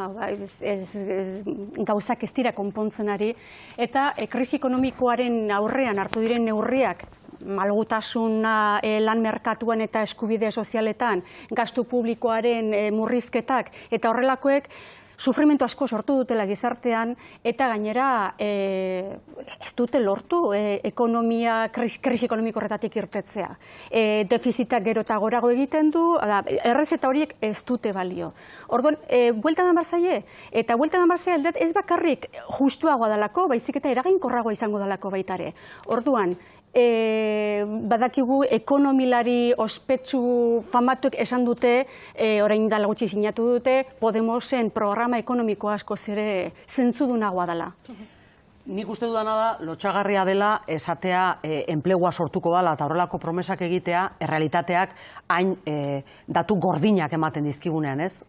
gauzak ez dira konpontzen ari, eta krisi ekonomikoaren aurrean hartu diren neurriak, malgutasuna lan merkatuan eta eskubide sozialetan, gastu publikoaren murrizketak, eta horrelakoek sufrimentu asko sortu dutela gizartean, eta gainera ez dute lortu krisi ekonomiko horretatik irtetzea. Defizitak gero eta gorago egiten du, errezeta horiek ez dute balio. Orduan, bueltan barzaie, eta bueltan barzaie ez bakarrik justuagoa dalako, baizik eta eraginkorragoa izango dalako baitare. Orduan, badakigu ekonomilari ospetsu famatuek esan dute, orain dela gutxi sinatu dute, Podemosen programa ekonomiko asko ere zentzudunagoa dela. Nik uste dudana da, lotxagarria dela esatea enplegua sortuko dela eta horrelako promesak egitea, errealitateak hain datu gordinak ematen dizkigunean, ez?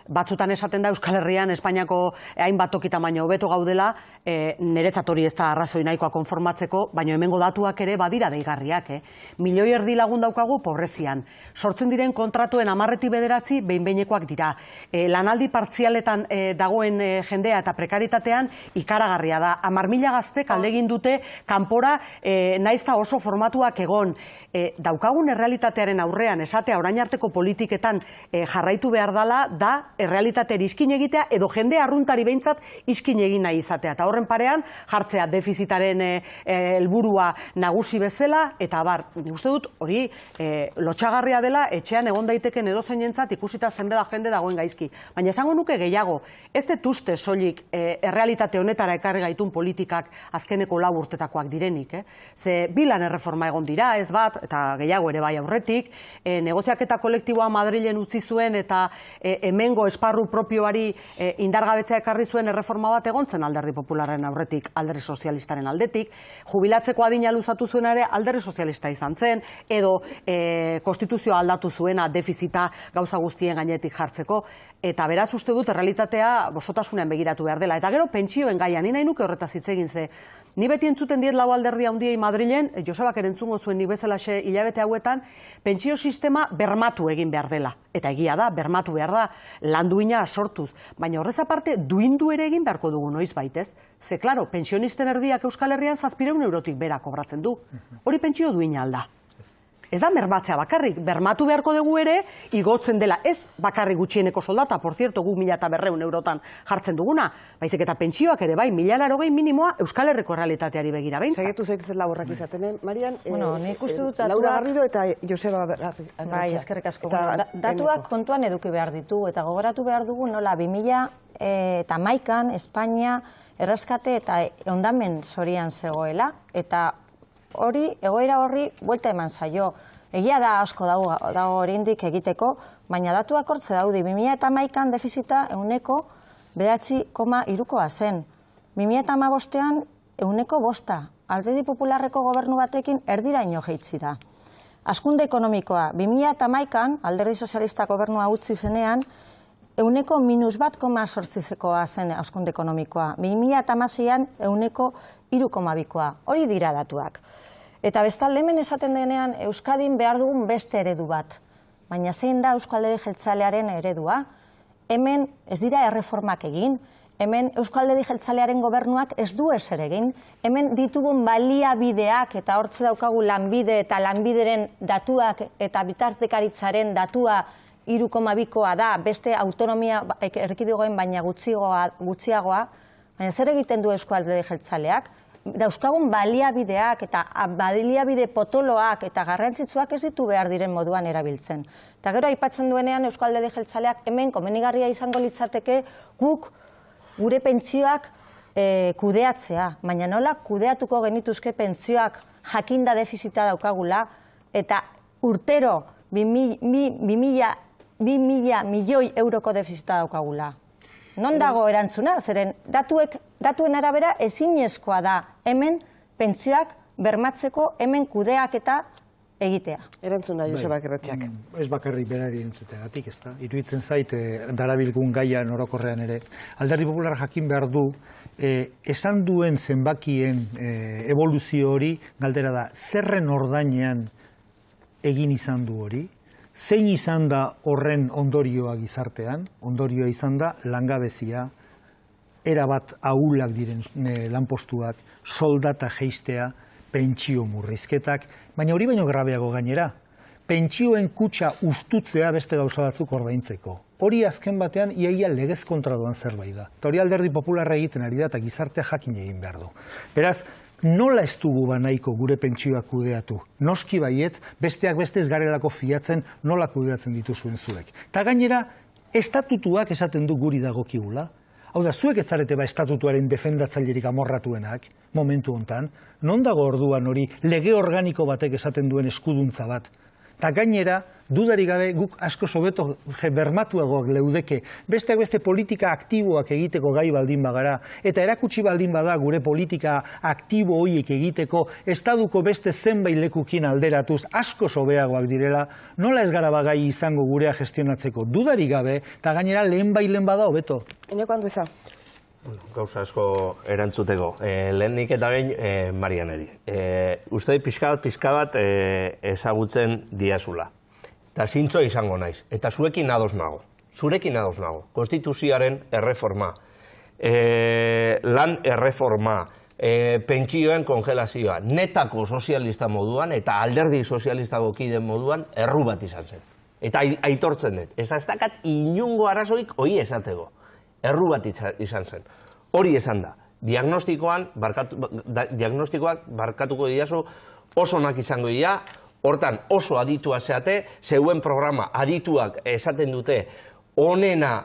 Batzutan esaten da Euskal Herrian, Espainiako hainbat tokitan baino hobeto gaudela, niretzat hori ez da arrazoi nahikoa konformatzeko, baina hemengo datuak ere badira deigarriak. 1,5 milioi lagun daukagu pobrezian. Sortzen diren kontratuen 10-9 behin-behinekoak dira. Lanaldi partzialetan dagoen jendea eta prekaritatean ikaragarria da. 10.000 gaztek aldegin dute kanpora naizta oso formatuak egon. Daukagun errealitatearen aurrean esatea orain arteko politiketan jarraitu behar dela da errealitateari iskin egitea edo jende arruntari behintzat iskin egin nahi izatea. Eta horren parean jartzea defizitaren helburua nagusi bezala eta uste dut hori lotxagarria dela etxean egon daiteken edozeinentzat ikusita zenbeda jende dagoen gaizki. Baina esango nuke gehiago, ez dut uste soilik errealitate honetara ekarri gaitun politikak azkeneko 4 urtetakoak direnik. Ze bilan erreforma egon dira, ez bat, eta gehiago ere bai aurretik, negoziaketa kolektiboa Madrilen utzi zuen eta hemengo esparru propioari indargabetzea ekarri zuen erreforma bat egon zen Alderdi Popularraren aurretik, Alderdi Sozialistaren aldetik, jubilatzeko adina luzatu zuena ere Alderdi Sozialista izan zen, edo konstituzioa aldatu zuena defizita gauza guztien gainetik jartzeko, eta beraz uste dut errealitatea bosotasunean begiratu behar dela. Eta gero pentsioen gaia, ni nahi nuke horretaz hitz egin ze. Ni beti entzuten diet lau alderdi handiei Madrilen, Josebak ere entzungo zuen nik bezalaxe hilabete hauetan, pentsio sistema bermatu egin behar dela. Eta egia da, bermatu behar da, lan duina sortuz. Baina horrez aparte, duindu ere egin beharko dugu noiz baitez. Ze, klaro, pensionisten erdiak Euskal Herrian 700 eurotik bera kobratzen du. Hori pentsio duina alda. Ez da bermatzea bakarrik, bermatu beharko dugu ere, igotzen dela, ez bakarrik gutxieneko soldata, por cierto, gu 1.200 eurotan jartzen duguna, baizik eta pentsioak ere, bai, 1.080 minimoa Euskal Herriko realitateari begira behintzat. Saietu zaitez laborrak izaten, Marian, nik uste dut Laura Garrido eta Joseba Garrido. Bai, eskerrik asko. Datuak kontuan eduki behar ditu, eta gogoratu behar dugu nola 2011an Espainia erreskate eta ondamen zorian zegoela, eta hori, egoera horri, buelta eman zaio. Egia da asko dago oraindik egiteko, baina datuak hortze daude. 2011an defizita 9,3%koa zen. 2015an 5%. Alderdi Popularreko gobernu batekin erdiraino jaitsi da. Hazkunde ekonomikoa, 2011an Alderdi Sozialista gobernua utzi zenean, 1,-1,8%koa zen hazkunde ekonomikoa. 2016an 3,2%. Hori dira datuak. Eta bestalde hemen esaten denean Euskadin behar dugun beste eredu bat. Baina zein da Euskal Alderdi Jeltzalearen eredua? Hemen ez dira erreformak egin, hemen Euskal Alderdi Jeltzalearen gobernuak ez du ezer egin, hemen ditugun baliabideak eta hortze daukagu lanbide eta lanbideren datuak eta bitartekaritzaren datua 3,2koa da, beste autonomia erkidegoen baina gutxiagoa, baina zer egiten du Euskal Alderdi Jeltzaleak? Dauzkagun baliabideak eta baliabide potoloak eta garrantzitsuak ez ditu behar diren moduan erabiltzen. Eta gero aipatzen duenean Euskal Alderdi Jeltzaleak hemen komenigarria izango litzateke guk gure pentsioak kudeatzea, baina nola kudeatuko genituzke pentsioak jakinda defizita daukagula eta urtero 2.000 milioi euroko defizita daukagula. Non dago erantzuna? Zeren datuen arabera ezinezkoa da hemen pentsioak bermatzeko hemen kudeak eta egitea. Erantzuna Joseba Gerratxak. Ez bakarrik berari entzuteagatik, ez da. Iruditzen zait, darabilgun gaian orokorrean ere. Alderdi Popular jakin behar du, esan duen zenbakien evoluzio hori, galdera da, zerren ordainean egin izan du hori, zein izan da horren ondorioa gizartean, ondorioa izan da langabezia, erabat ahulak diren lanpostuak, soldata jeistea, pentsio murrizketak, baina hori baino grabeago gainera, pentsioen kutxa ustutzea beste gauza batzuk ordaintzeko. Hori azken batean iaia legez kontra doan zerbait da. Eta hori Alderdi Popularra egiten ari da eta gizartea jakin egin behar du. Beraz, nola ez dugu nahiko gure pentsioak kudeatu? Noski baietz, besteak beste ez garelako fiatzen nola kudeatzen dituzuen zuek. Eta gainera, estatutuak esaten du guri dagokigula. Hau da, zuek ez zarete estatutuaren defendatzailerik amorratuenak, momentu hontan, non dago orduan hori lege organiko batek esaten duen eskuduntza bat. Eta gainera, dudarik gabe guk asko sobeto bermatuagoak leudeke, besteak beste politika aktiboak egiteko gai baldin bagara, eta erakutsi baldin bada gure politika aktibo horiek egiteko, estaduko beste zenbait lekukin alderatuz asko sobeagoak direla, nola ez gara bagai izango gurea gestionatzeko dudarik gabe, eta gainera lehen bada hobeto. Eneko Andueza. Gauza asko erantzuteko. Lehenik eta behin Marianeri. Uste pixka bat ezagutzen diazula. Eta zintzo izango naiz. Eta zurekin ados nago. Konstituzioaren erreforma. Lan erreforma. Pentsioen kongelazioa. Netako sozialista moduan eta alderdi sozialistako kideen moduan erru bat izan zen. Eta aitortzen dut. Ez dakat inungo arazoik hori esateko. Erru bat izan zen. Hori esan da. Diagnostikoak barkatuko diazu oso onak izango dira, hortan oso aditua zeate, zeuen programa adituak esaten dute onena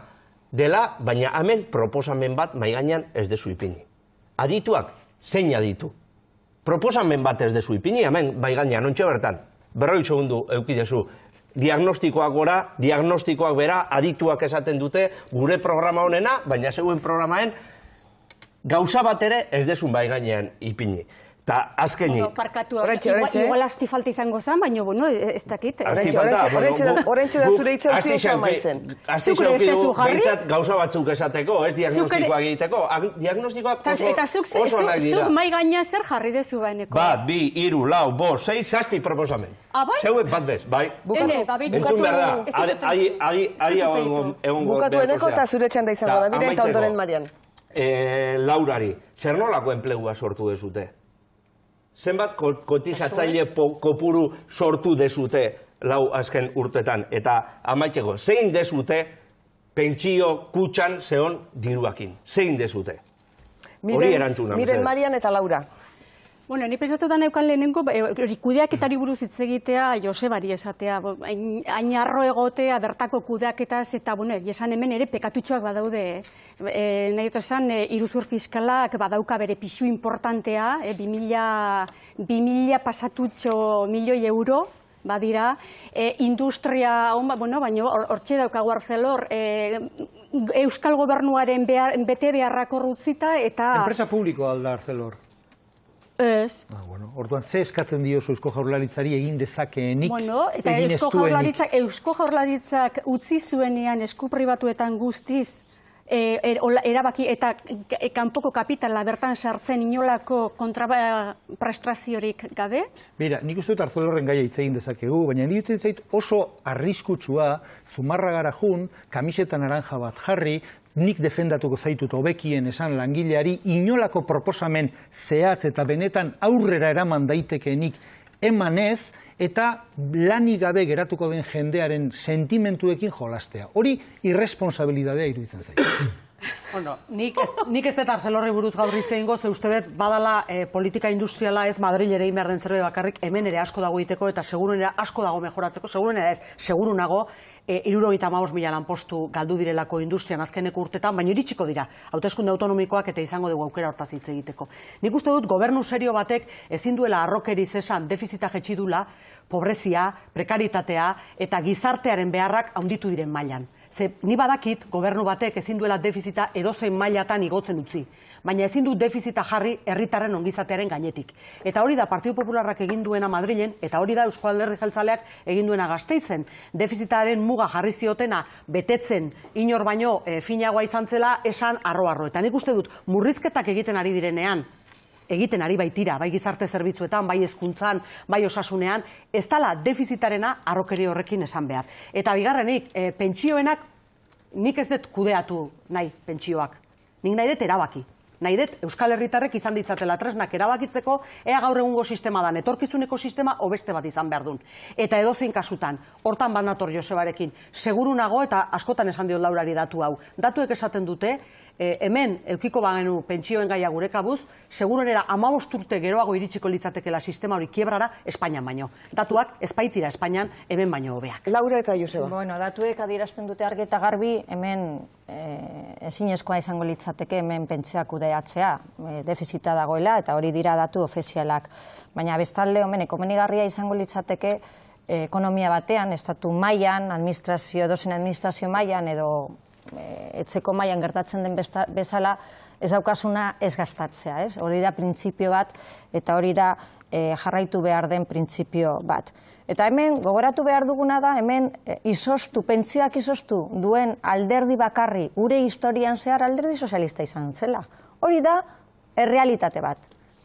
dela, baina hemen proposamen bat maigainan ez dezu ipini. adituak, zein aditu. Proposamen bat ez dezu ipini, hemen bai gainean, ontxe bertan, 40 segundu eukidezu, diagnostikoak gora, diagnostikoak bera, adituak esaten dute, gure programa honena, baina zeuen programaen, gauza bat ere ez desun bai gainean ipini. Ta azkenik. Parkatu, igual asti falta izango zen, baina, bueno, ez dakit. Horrentxe da zure hitza utzi oso amaitzen. Asti zeukidu behintzat gauza batzuk esateko, ez diagnostikoak egiteko. Diagnostikoak oso onak dira. Zuk mai gaina zer jarri dezu baineko. 1, 2, 3, 4, 5, 6, 7 proposamen. Bai? Zeuek bat bez, bai. Entzun behar da, adi egongo. Bukatu eneko eta zure txanda izango da, bire eta ondoren Marian. Laurari, zer nolako enplegua sortu dezute? Zenbat kotizatzaile kopuru sortu dezute lau azken urtetan, eta amaitzeko, zein dezute pentsio kutxan zehon diruakin? Zein dezute? Hori erantzuna. Miren, Marian eta Laura. Bueno, ni pensatu da neukan lehenengo, kudeaketari buruz hitz egitea Josebari esatea, hain arro egotea bertako kudeaketaz, eta, bueno, esan hemen ere pekatutxoak badaude. Nahi dut esan, iruzur fiskalak badauka bere pisu importantea, 2000 pasatutxo milioi euro, badira, industria, bueno, baina hortxe daukagu Arcelor, Euskal Gobernuaren bete beharrak horrutzita, eta... Enpresa publikoa alda Arcelor. Ez. Orduan, ze eskatzen diozu Eusko Jaurlaritzari egin dezakeenik, eta Eusko Jaurlaritzak utzi zuenean esku pribatuetan guztiz, erabaki eta kanpoko kapitala bertan sartzen inolako kontraprestaziorik gabe? Mira, nik uste dut Arcelorren gaia hitz egin dezakegu, baina nik uste zait oso arriskutsua, Zumarragara jun, kamiseta naranja bat jarri, nik defendatuko zaitut hobekien esan langileari inolako proposamen zehatz eta benetan aurrera eraman daitekeenik emanez eta lanik gabe geratuko den jendearen sentimentuekin jolastea. Hori irresponsabilidadea iruditzen zait. Bueno, nik ez dut Arcelorri buruz gaur hitz egingo, ze uste dut badala politika industriala ez Madril ere egin behar den zerbait bakarrik, hemen ere asko dago egiteko eta segurunera asko dago mejoratzeko, segurunera ez, segurunago 75.000 lanpostu galdu direlako industrian azkeneko urtetan, baina iritsiko dira, hauteskunde autonomikoak eta izango dugu aukera hortaz hitz egiteko. Nik uste dut gobernu serio batek ezin duela arrokeriz esan defizita jetxi dula, pobrezia, prekaritatea eta gizartearen beharrak handitu diren mailan. Ze ni badakit gobernu batek ezin duela defizita edozein mailatan igotzen utzi, baina ezin du defizita jarri herritarren ongizatearen gainetik. Eta hori da Partidu Popularrak egin duena Madrilen, eta hori da Euzko Alderdi Jeltzaleak egin duena Gasteizen. Defizitaren muga jarri ziotena betetzen inor baino finagoa izan zela esan arro-arro. Eta nik uste dut murrizketak egiten ari direnean, egiten ari baitira, bai gizarte zerbitzuetan, bai hezkuntzan, bai osasunean, ez dela defizitarena arrokeri horrekin esan behar. Eta bigarrenik, pentsioenak, nik ez dut kudeatu nahi pentsioak. Nik nahi dut erabaki. Nahi dut Euskal Herritarrek izan ditzatela tresnak erabakitzeko, ea gaur egungo sistema dan, etorkizuneko sistema hobeste bat izan behar duen. Eta edozein kasutan, hortan bat nator Josebarekin, seguru nago eta askotan esan diot Laurari datu hau. Datuek esaten dute, hemen eukiko bagenu pentsioen gaia gure kabuz, seguruenera 15 urte geroago iritsiko litzatekela sistema hori kiebrara Espainian baino. Datuak ez baitira Espainian hemen baino hobeak. Laura eta Joseba. Bueno, datuek adierazten dute argi eta garbi, hemen ezinezkoa izango litzateke hemen pentsioak kudeatzea, defizita dagoela eta hori dira datu ofizialak. Baina bestalde, komenigarria izango litzateke ekonomia batean, estatu mailan, edozein administrazio mailan edo etzeko mailan gertatzen den bezala, ez daukasuna ez gastatzea, ez? Hori da printzipio bat, eta hori da jarraitu behar den printzipio bat. Eta hemen, gogoratu behar duguna da, hemen pentsioak izoztu duen alderdi bakarri, gure historian zehar alderdi sozialista izan zela. Hori da, errealitate bat.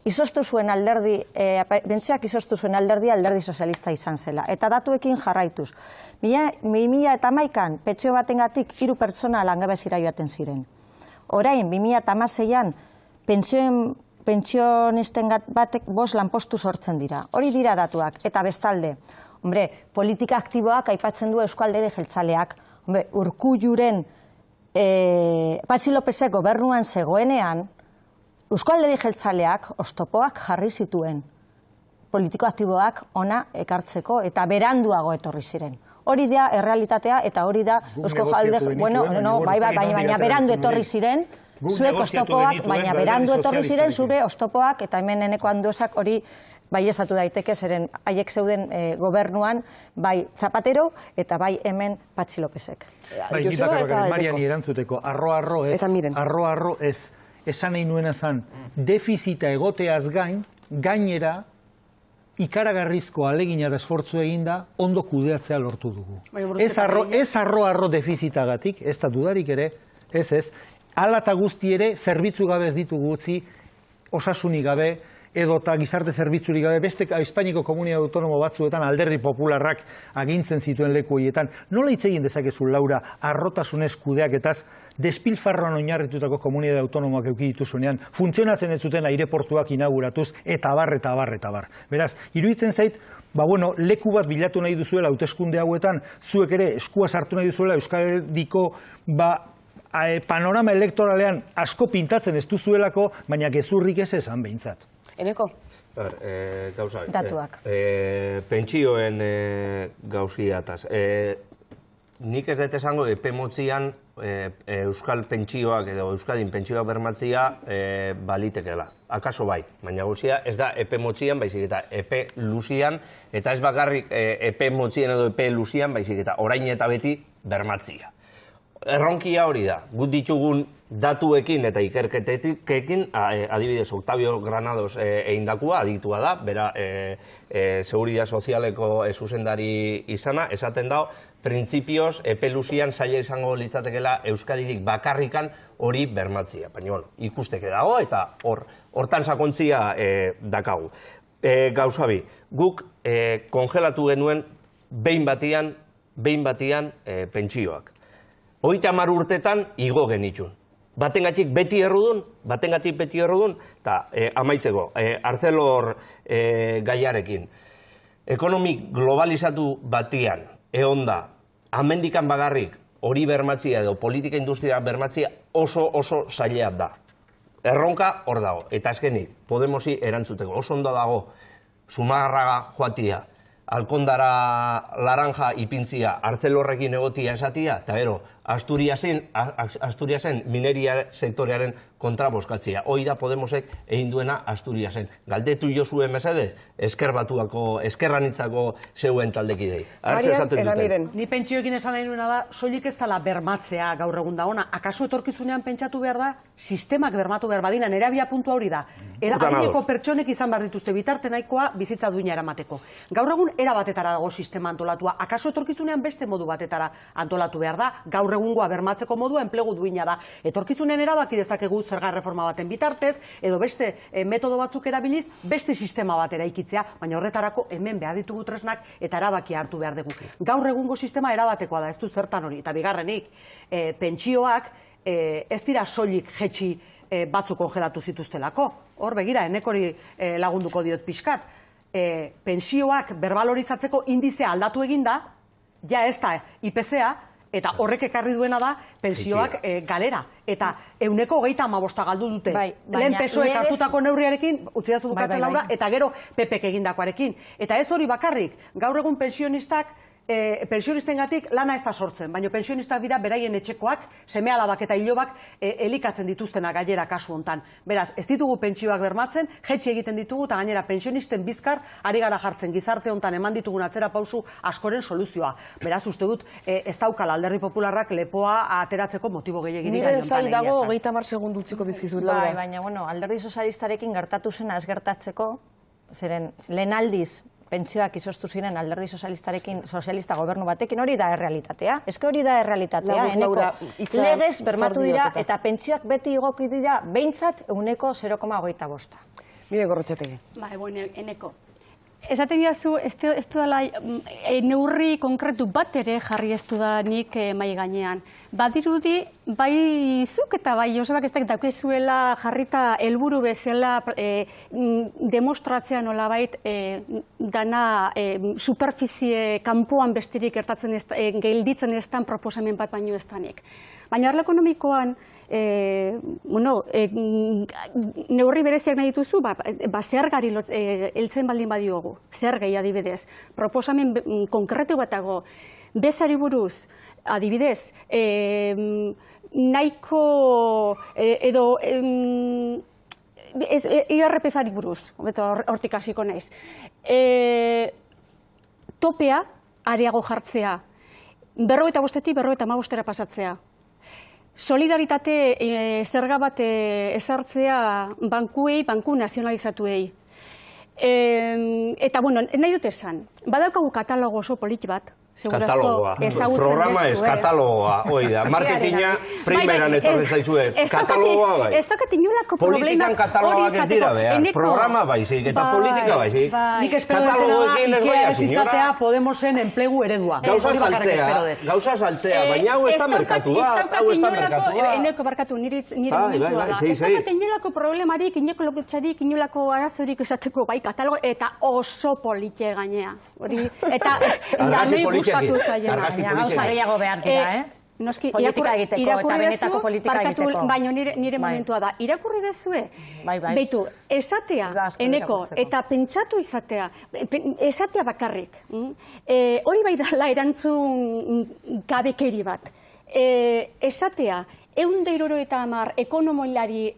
Izoztu zuen alderdi, pentsioak izoztu zuen alderdi sozialista izan zela. Eta datuekin jarraituz. 2011an, pentsio batengatik 3 pertsona langabezira joaten ziren. Orain, 2016an, pentsionisten batek 5 lanpostu sortzen dira. Hori dira datuak. Eta bestalde, politika aktiboak aipatzen du Eusko Alderdi Jeltzaleak. Urkulluren Patxi Lopezek gobernuan zegoenean, Eusko Alderdi Jeltzaleak oztopoak jarri zituen politiko aktiboak ona ekartzeko eta beranduago etorri ziren. Hori da errealitatea eta hori da Eusko Alderdi, baina berandu etorri ziren zuek oztopoak, baina berandu etorri ziren zure oztopoak, eta hemen Eneko Anduezak hori baieztatu daiteke, zeren haiek zeuden gobernuan, bai Zapatero eta bai hemen Patxi Lópezek. Bai, nik bakarrik Mariani erantzuteko, arro ez, esan nahi nuena zan, defizita egoteaz gainera, ikaragarrizko alegina da esfortzu eginda, ondo kudeatzea lortu dugu. Ez arro defizitagatik, ez da dudarik ere, ez, hala eta guzti ere, zerbitzu gabe ez ditugu utzi, osasunik gabe, edota gizarte zerbitzurik gabe, beste Espainiako komunitate autonomo batzuetan alderdi popularrak agintzen zituen leku horietan. Nola hitz egin dezakezu, Laura, arrotasunez kudeaketaz, despilfarroan oinarritutako komunitate autonomoak eduki dituzunean, funtzionatzen ez zuten aireportuak inauguratuz, eta bar. Beraz, iruditzen zait, leku bat bilatu nahi duzuela hauteskunde hauetan, zuek ere eskua sartu nahi duzuela Euskadiko panorama elektoralean asko pintatzen ez duzuelako, baina gezurrik ez esan behintzat. Eneko? Gauza, Datuak. Pentsioen gauziataz. Nik ez dut esango epe motzian Euskal pentsioak edo Euskadin pentsioak bermatzia balitekeela. Akaso bai, baina gauzia ez da epe motzian, baizik eta epe luzian, eta ez bakarrik epe motzian edo epe luzian, baizik eta orain eta beti bermatzia. Erronkia hori da, gut ditugun datuekin eta ikerketekin, adibidez, Octavio Granados egindakoa, aditua da, bera Seguridad Sozialeko zuzendari izana, esaten dago, printzipioz, epe luzian zaila izango litzatekela Euskadirik bakarrikan hori bermatzia. Baina, ikusteke dago eta hortan sakontzia dakagu. Gauza bi, guk kongelatu genuen behin batian pentsioak. 30 urtetan igo genitun. Batengatik beti errudun, eta amaitzeko, Arcelor gaiarekin. Ekonomik globalizatu batian, egon da, amendikan bagarrik hori bermatzia edo politika industria bermatzia oso zailea da. Erronka hor dago, eta azkenik, Podemosi erantzuteko, oso ondo dago, Zumarraga joatia, Alkondara laranja ipintzia, Arcelorrekin egotia esatia, eta gero, Asturiasen mineria sektorearen kontra bozkatzia. Hoi da Podemosek egin duena Asturiasen. Galdetu jozue mesedez, eskerranitzako zeuen taldekidei. Ni pentsioekin esan nahi nuena da, soilik ez dela bermatzea gaur egun da ona. Akaso etorkizunean pentsatu behar da, sistemak bermatu behar badina, nire abia puntua hori da. Adineko pertsonek izan behar dituzte bitarte nahikoa bizitza duina eramateko. Gaur egun era batetara dago sistema antolatua. Akaso etorkizunean beste modu batetara antolatu behar da, gaur egungoa bermatzeko modua enplegu duina da. Etorkizunen erabaki dezakegu zerga reforma baten bitartez, edo beste metodo batzuk erabiliz, beste sistema bat eraikitzea, baina horretarako hemen behar ditugu tresnak eta erabaki hartu behar dugu. Gaur egungo sistema erabatekoa da, ez du zertan hori. Eta bigarrenik, pentsioak ez dira soilik jetxi batzuk kongelatu zituztelako. Hor, begira, Enekori lagunduko diot pixkat. Pensioak berbalorizatzeko indizea aldatu eginda, ja ez da IPC-a, eta horrek ekarri duena da pensioak galera. Eta 125 galdu dute. Lehen PSOek hartutako neurriarekin, utzidazu bukatzen Laura, eta gero PPk egindakoarekin. Eta ez hori bakarrik, gaur egun pensionistengatik lana ez da sortzen, baina pensionistak dira beraien etxekoak, seme-alabak eta ilobak elikatzen dituztenak gainera kasu hontan. Beraz, ez ditugu pentsioak bermatzen, jetxe egiten ditugu, eta gainera pensionisten bizkar ari gara jartzen gizarte hontan eman ditugun atzera pausu askoren soluzioa. Beraz, uste dut, ez daukala Alderdi Popularrak lepoa ateratzeko motibo gehiagirik. Nire zail dago, 30 segundu utziko dizkizut, Laura. Baina, Alderdi Sozialistarekin gertatu zena ez gertatzeko, zeren lehen aldiz pentsioak izoztu ziren Alderdi Sozialista gobernu batekin, hori da errealitatea. Ez hori da errealitatea, Eneko. Legez bermatu dira eta pentsioak beti igoki dira behintzat 0,25. Mire Gorrotxategi. Eneko. Esaten diazu, ez dela neurri konkretu bat ere jarri ez dudanik mai gainean. Badirudi, bai zuk eta bai Josebak ez daukezuela jarrita helburu bezala demostratzea nolabait dana superfizie kanpoan besterik gelditzen ez dan proposamen bat baino ez danik. Baina arlo ekonomikoan, neurri bereziak nahi dituzu, zergari heltzen baldin badiogu, zergei adibidez, proposamen konkretu batago, bezari buruz, adibidez, nahiko edo IRPFari buruz, hortik hasiko naiz. Topea areago jartzea, 45-etik 55-era pasatzea. Solidaritate zerga bat ezartzea bankuei, banku nazionalizatuei. Eta, bueno, nahi dut esan, badaukagu katalogo oso politi bat, Katalogoa. Programa ez katalogoa, hoi da. Marketinga primeran etorri zaizue. Katalogoa bai. Ez dakat inolako problema. Politikan katalogoak ez dira behar. Programa baizik eta politika baizik. Nik espero dutena Ikea ez izatea Podemosen enplegu eredua. Gauza saltzea, baina hau ez da merkatua. Hau ez da merkatua. Eneko barkatu, nire momentua da. Ez dakat inolako problemarik, inolako lokutxarik, inolako arazorik esateko bai katalogo eta oso politie gainea. Eta danoi gustatu zaiena. Gauza gehiago behar dira, Noski, politika egiteko eta benetako politika egiteko. Baina nire momentua da. Irakurri dezue, beitu, esatea, eneko, eta pentsatu izatea, esatea bakarrik. Hori bai dala erantzun gabekeri bat. Esatea, 150 ekonomolari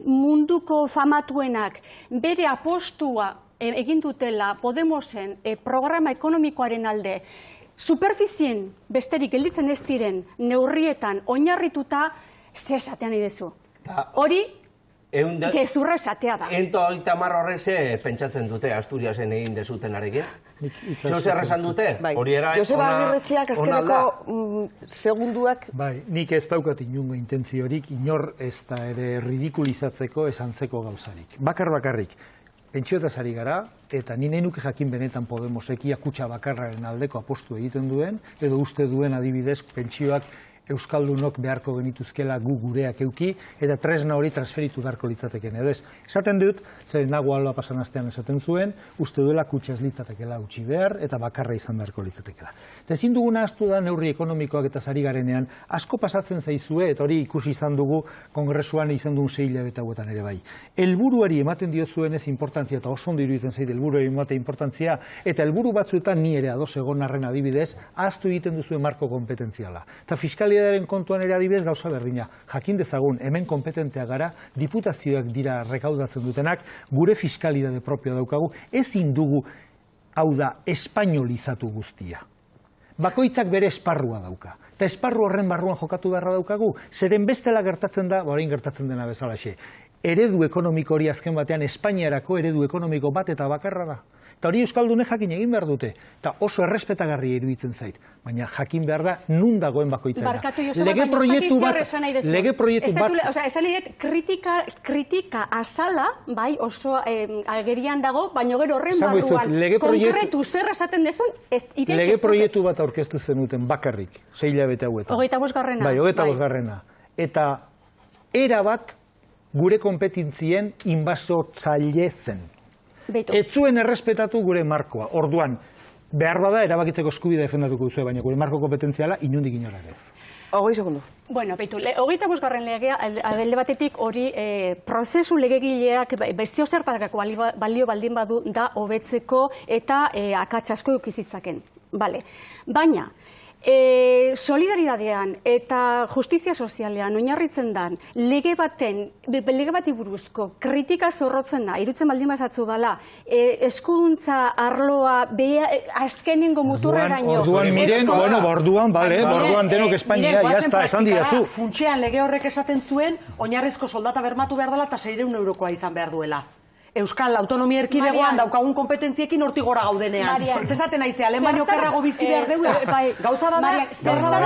munduko famatuenak bere apostua egin dutela Podemosen programa ekonomikoaren alde, superfizien besterik gelditzen ez diren neurrietan oinarrituta zesatean idezu. Hori gezurra esatea da. 130 horrek ze pentsatzen dute Asturiasen egin dezutenarekin? Zeo zer esan dute? Joseba Agirretxeak azkeneko segunduak... Bai, nik ez daukat inungo intentziorik, inor ez da ere ridikulizatzeko esantzeko gauzarik. Bakarrik. Pentsioetaz ari gara, eta nire nuke jakin benetan Podemosek ia kutxa bakarraren aldeko apostu egiten duen, edo uste duen adibidez pentsioak euskaldunok beharko genituzkela gu gureak euki, eta tresna hori transferitu beharko litzateken edo ez. Esaten dut, zer nago alba pasan astean esaten zuen, uste duela kutxa ez litzatekela utzi behar, eta bakarra izan beharko litzatekela. Eta ezin duguna ahaztu da neurri ekonomikoak eta sari garenean, asko pasatzen zaizue, eta hori ikusi izan dugu kongresuan izan duen 6 hilabete hauetan ere bai. Helburuari ematen diozuenez importantzia, eta oso ondo iruditzen zait helburuari ematen importantzia, eta helburu batzuetan ni ere ados egon arren adibidez, ahaztu egiten duzuen marko kompetentziala. Eta fiskalidadearen kontuan ere adibidez gauza berdina. Jakin dezagun, hemen kompetentea gara, diputazioak dira rekaudatzen dutenak, gure fiskalidade propioa daukagu, ezin dugu, hau da, espainolizatu guztia. Bakoitzak bere esparrua dauka. Eta esparru horren barruan jokatu beharra daukagu, zeren bestela gertatzen da, orain gertatzen dena bezalaxe. Eredu ekonomiko hori azken batean, Espainiarako eredu ekonomiko bat eta bakarra da. Eta hori euskaldunek jakin egin behar dute. Eta oso errespetagarria iruditzen zait. Baina jakin behar da, nun dagoen bakoitzera. Lege proiektu bat... Esan nahi kritika azala, bai, oso agerian dago, baina gero horren barruan. Konkretu zer esaten dezun, lege proiektu bat aurkeztu zenuten bakarrik, 6 hilabete hauetan. 25. Bai, 25. Eta erabat gure konpetentzien inbasotzaile zen. Ez zuen errespetatu gure markoa. Orduan, behar bada erabakitzeko eskubidea defendatuko duzu, baina gure marko kompetentziala inundik inora ez. 20 segundu. Bueno, beitu, 25. legea, alde batetik hori prozesu legegileak bestio zertarako balio baldin badu da hobetzeko eta akats asko edukizitzaken. Baina, solidaridadean eta justizia sozialean oinarritzen dan lege bati buruzko kritika zorrotzena, irutzen baldin bazatzu dela, eskuduntza arloa azkenengo muturreraino. Orduan miren, borduan denok Espainia, jazta, esan diazu. Funtsean lege horrek esaten zuen, oinarrizko soldata bermatu behar dela eta 600 eurokoa izan behar duela. Euskal Autonomia Erkidegoan daukagun kompetentziekin hortik gora gaudenean. Zesaten naizea, Alemania okerrago bizi behar deula. Gauza bada,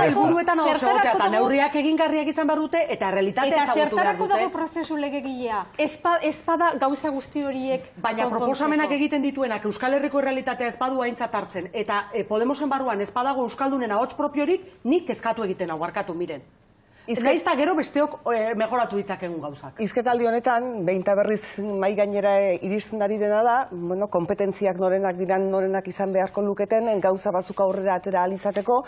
helburuetan ados egotea, eta neurriak egingarriak izan behar dute, eta realitatea ezagutu behar dute. Eta zertarako dago prozesu legegilea? Ez bada gauza guzti horiek... Baina proposamenak egiten dituenak Euskal Herriko realitatea ez badu aintzat hartzen, eta Podemosen barruan ez badago Euskaldunen ahots propiorik, nik kezkatu egiten hau, barkatu, miren. Naiz eta gero besteok mejoratu ditzakegun gauzak. Hizketaldi honetan, behin eta berriz mai gainera iristen ari dena da, kompetentziak norenak izan beharko luketen, gauza batzuk aurrera atera alizateko,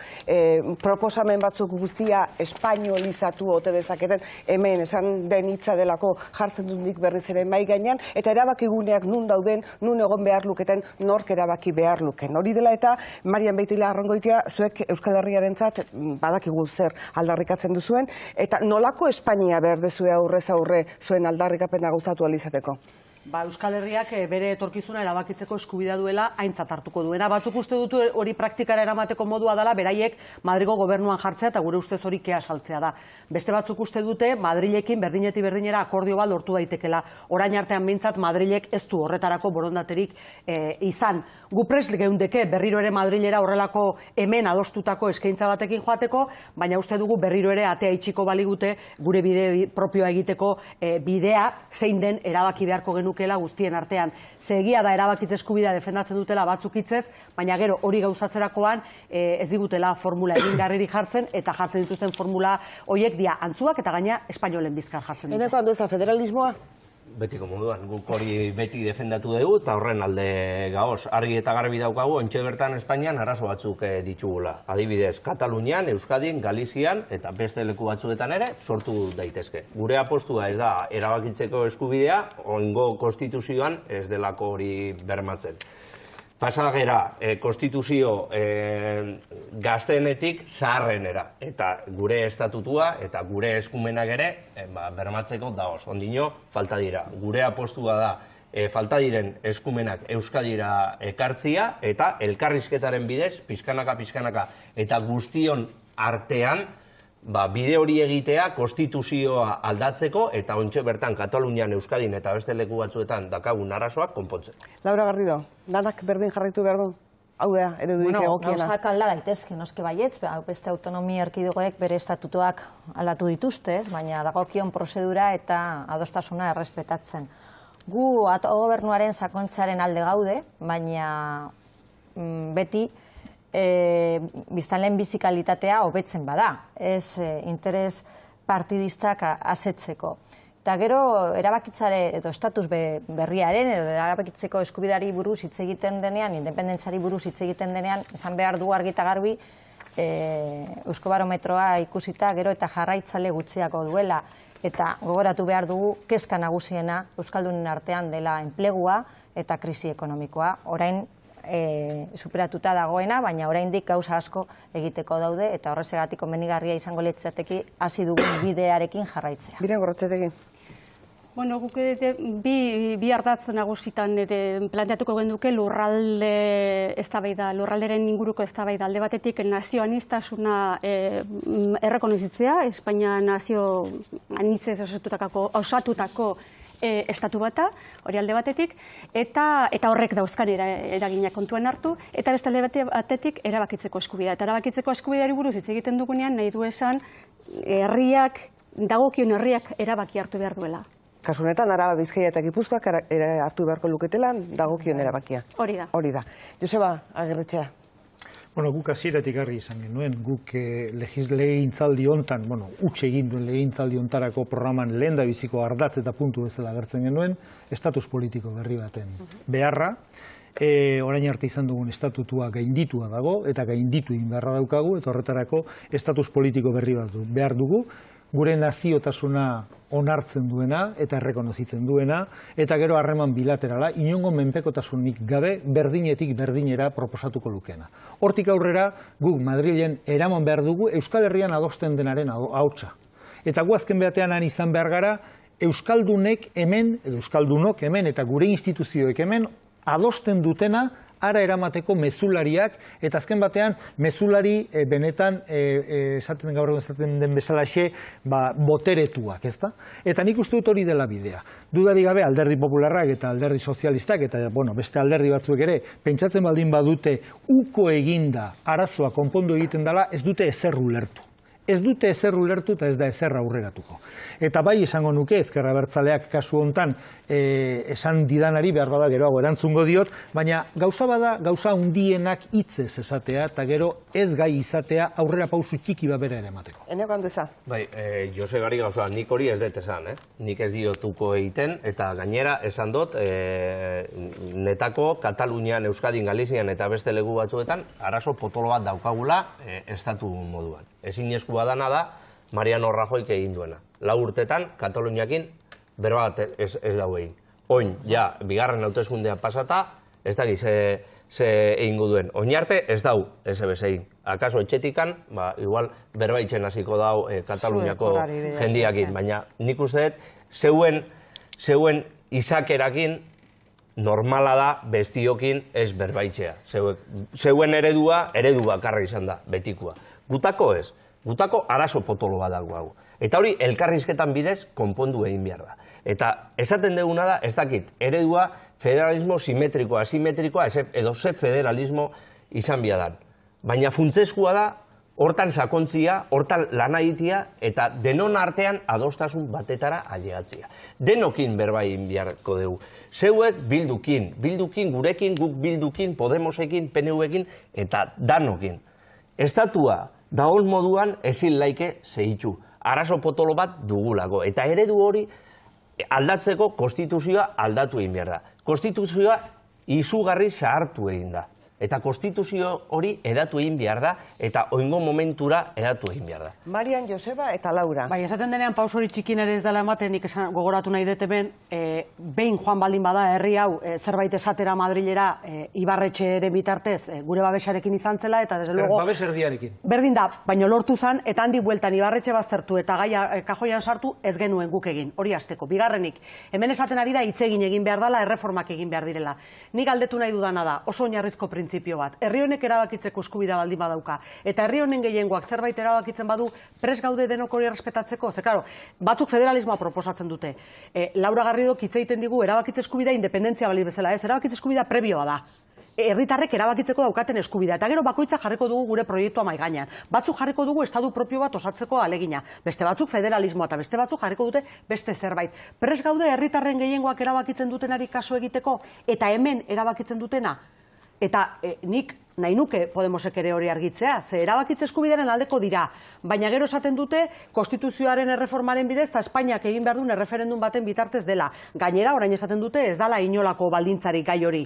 proposamen batzuk guztia espainolizatu ote dezaketen, hemen esan den hitza delako jartzen dut berriz ere mai gainean, eta erabakiguneak nun dauden, nun egon behar luketen, nork erabaki behar luken. Hori dela eta, Marian Beitila Arrangoitia, zuek Euskal Herriarentzat badakigu zer aldarrikatzen duzuen, eta nolako Espainia behar dezue aurrez aurre zuen aldarrikapena gauzatu ahal izateko? Euskal Herriak bere etorkizuna erabakitzeko eskubidea duela aintzat hartuko duena. Batzuk uste dutu hori praktikara eramateko modua dela, beraiek Madrilgo gobernuan jartzea eta gure ustez hori kea saltzea da. Beste batzuk uste dute Madrilekin berdineti berdinera akordio bat lortu daitekela. Orain artean behintzat Madrilek ez du horretarako borondaterik izan. Gu prest geundeke berriro ere Madrilera horrelako hemen adostutako eskaintza batekin joateko, baina uste dugu berriro ere atea itxiko baligute gure bide propioa egiteko bidea zein den erabaki beharko genukela guztien artean. Egia da erabakitze eskubidea defendatzen dutela batzuk hitzez, baina gero hori gauzatzerakoan ez digutela formula egingarririk jartzen eta jartzen dituzten formula horiek dia antzuak eta gaina espainolen bizkar jartzen dute. Eneko handu eza federalismoa? Betiko moduan, guk hori beti defendatu dugu eta horren alde gaoz. Argi eta garbi daukagu, ontxe bertan Espainian arazo batzuk ditugula. Adibidez, Katalunian, Euskadin, Galizian eta beste leku batzuetan ere sortu daitezke. Gure apostua ez da erabakitzeko eskubidea, oingo konstituzioan ez delako hori bermatzen. Pasagera, konstituzio gazteenetik zaharrenera. Eta gure estatutua eta gure eskumenak ere bermatzeko daoz. Ondino, falta dira. Gure apostua da falta diren eskumenak Euskadira ekartzia eta elkarrizketaren bidez, pixkanaka eta guztion artean bide hori egitea konstituzioa aldatzeko eta ontxe bertan Katalunian, Euskadin eta beste leku batzuetan dakagun arazoak konpontzen. Laura Garrido, danak berdin jarraitu behar du? Hau da, eredudik egokiena. Gauzak alda daitezke, noski baietz, beste autonomia erkidegoek bere estatutuak aldatu dituzte, baina dagokion prozedura eta adostasuna errespetatzen. Gu autogobernuaren sakontzearen alde gaude, baina beti biztanleen bizikalitatea hobetzen bada, ez interes partidistak asetzeko. Eta gero erabakitzare edo estatus berriaren edo erabakitzeko eskubidari buruz hitz egiten denean, independentzari buruz hitz egiten denean, esan behar du argi eta garbi Euskobarometroa ikusita gero eta jarraitzale gutxiako duela. Eta gogoratu behar dugu kezka nagusiena Euskaldunen artean dela enplegua eta krisi ekonomikoa. Orain superatuta dagoena, baina oraindik gauza asko egiteko daude eta horrezegatik komenigarria izango litzateke hasi dugun bidearekin jarraitzea. Biren Gorrotxategi. Bueno, guk bi ardatz nagusitan planteatuko genduke lurralde eztabaida, lurralderen inguruko eztabaida alde batetik nazioaniztasuna errekonozitzea, Espainia nazio anitzez osatutako estatu bata, hori alde batetik, eta horrek dauzkan eraginak kontuan hartu, eta beste alde batetik erabakitzeko eskubidea. Eta erabakitzeko eskubideari buruz hitz egiten dugunean, nahi du esan, dagokion herriak erabaki hartu behar duela. Kasu honetan, Araba, Bizkaia eta Gipuzkoak hartu beharko luketelan dagokion erabakia. Hori da. Hori da. Joseba Agirretxea. Bueno, guk hasieratik argi izan genuen, guk legegintzaldi hontan, huts egin duen legegintzaldi hontarako programan lehendabiziko ardatz eta puntu bezala agertzen genuen, estatus politiko berri baten beharra, orain arte izan dugun estatutua gainditua dago, eta gainditu egin beharra daukagu, eta horretarako estatus politiko berri bat behar dugu, gure naziotasuna onartzen duena eta errekonozitzen duena, eta gero harreman bilaterala, inongo menpekotasunik gabe berdinetik berdinera proposatuko lukeena. Hortik aurrera, guk Madrilen eraman behar dugu Euskal Herrian adosten denaren ahotsa. Eta gu azken batean izan behar gara, Euskaldunek hemen, edo Euskaldunok hemen, eta gure instituzioek hemen, adosten dutena ara eramateko mezulariak, eta azken batean mezulari benetan gaur esaten den bezalaxe boteretuak, ezta? Eta nik uste dut hori dela bidea. Dudari gabe Alderdi Popularrak eta Alderdi Sozialistak eta beste alderdi batzuek ere pentsatzen baldin badute uko eginda arazoa konpondu egiten dela, ez dute ezer ulertu. Ez dute ezer ulertu eta ez da ezer aurreratuko. Eta bai esango nuke Ezker Abertzaleak kasu hontan esan didanari behar bada geroago erantzungo diot, baina gauza bada gauza handienak hitzez esatea eta gero ez gai izatea aurrera pausu txiki babera ere emateko. Eneko handeza? Bai, Jose Gari gauza, nik hori ez dut esan, nik ez diotuko egiten, eta gainera esan dut, netako Katalunian, Euskadin, Galizian eta beste leku batzuetan, arazo potolo bat daukagula estatu moduan. Ezin esku badana da, Mariano Rajoyk egin duena. 4 urtetan, Kataluniakin berbat ez dago egin. Oin, ja, bigarren hauteskundea pasata, ez dakiz ze egingo duen. Oinarte ez dau SBS egin. Akaso etxetikan, igual berbaitzen hasiko dau Kataluniako jendiakin, baina nik uste dut zeuen izakerakin normala da bestiokin ez berbaitzea. Zeuen eredu bakarra izan da, betikoa. Gutako ez. Gutako arazo potolo bat dago hau. Eta hori elkarrizketan bidez konpondu egin behar da. Eta esaten duguna da, ez dakit, eredua federalismo simetrikoa, asimetrikoa, edo ze federalismo izan biadan. Baina funtsezkoa da, hortan sakontzia, hortan lan egitea, eta denon artean adostasun batetara ailegatzea. Denokin berbai egin beharko dugu. Zeuek bildukin, gurekin, guk bildukin, Podemosekin, PNV-ekin, eta danokin. Estatua daol moduan ezin laike zehitzu. Arazo potolo bat dugulako. Eta eredu hori aldatzeko konstituzioa aldatu egin behar da. Konstituzioa izugarri zahartu egin da. Eta konstituzio hori edatu egin behar da, eta oingo momentura edatu egin behar da. Marian, Joseba eta Laura. Bai, esaten denean paus hori txikin ere ez dela ematen, nik gogoratu nahi dut hemen, behin joan baldin bada herri hau zerbait esatera Madrilera Ibarretxe ere bitartez gure babesarekin izan zela, eta desde luego... Babes erdiarekin. Berdin da, baina lortu zan, eta handi bueltan Ibarretxe baztertu eta gaia kajoian sartu ez genuen guk egin, hori hasteko. Bigarrenik, hemen esaten ari da hitz egin behar dela, erreformak egin behar direla. Nik galdetu nahi dudana da, oso oinarrizko printzipio bat. Herri honek erabakitzeko eskubidea baldin badauka. Eta herri honen gehiengoak zerbait erabakitzen badu, pres gaude denok hori errespetatzeko. Ze, claro, batzuk federalismoa proposatzen dute. Laura Garridok hitz egiten digu erabakitze eskubidea independentzia bali bezala, ez? Erabakitze eskubidea prebioa da. Herritarrek erabakitzeko daukaten eskubidea. Eta gero bakoitza jarriko dugu gure proiektua mahai gainean. Batzuk jarriko dugu estatu propio bat osatzeko alegina. Beste batzuk federalismoa eta beste batzuk jarriko dute beste zerbait. Pres gaude herritarren gehiengoak erabakitzen dutenari kaso egiteko eta hemen erabakitzen dutena. Eta nik nahi nuke Podemosek ere hori argitzea, ze erabakitze eskubidearen aldeko dira, baina gero esaten dute konstituzioaren erreformaren bidez eta Espainiak egin behar duen erreferendum baten bitartez dela. Gainera, orain esaten dute ez dala inolako baldintzarik gai hori.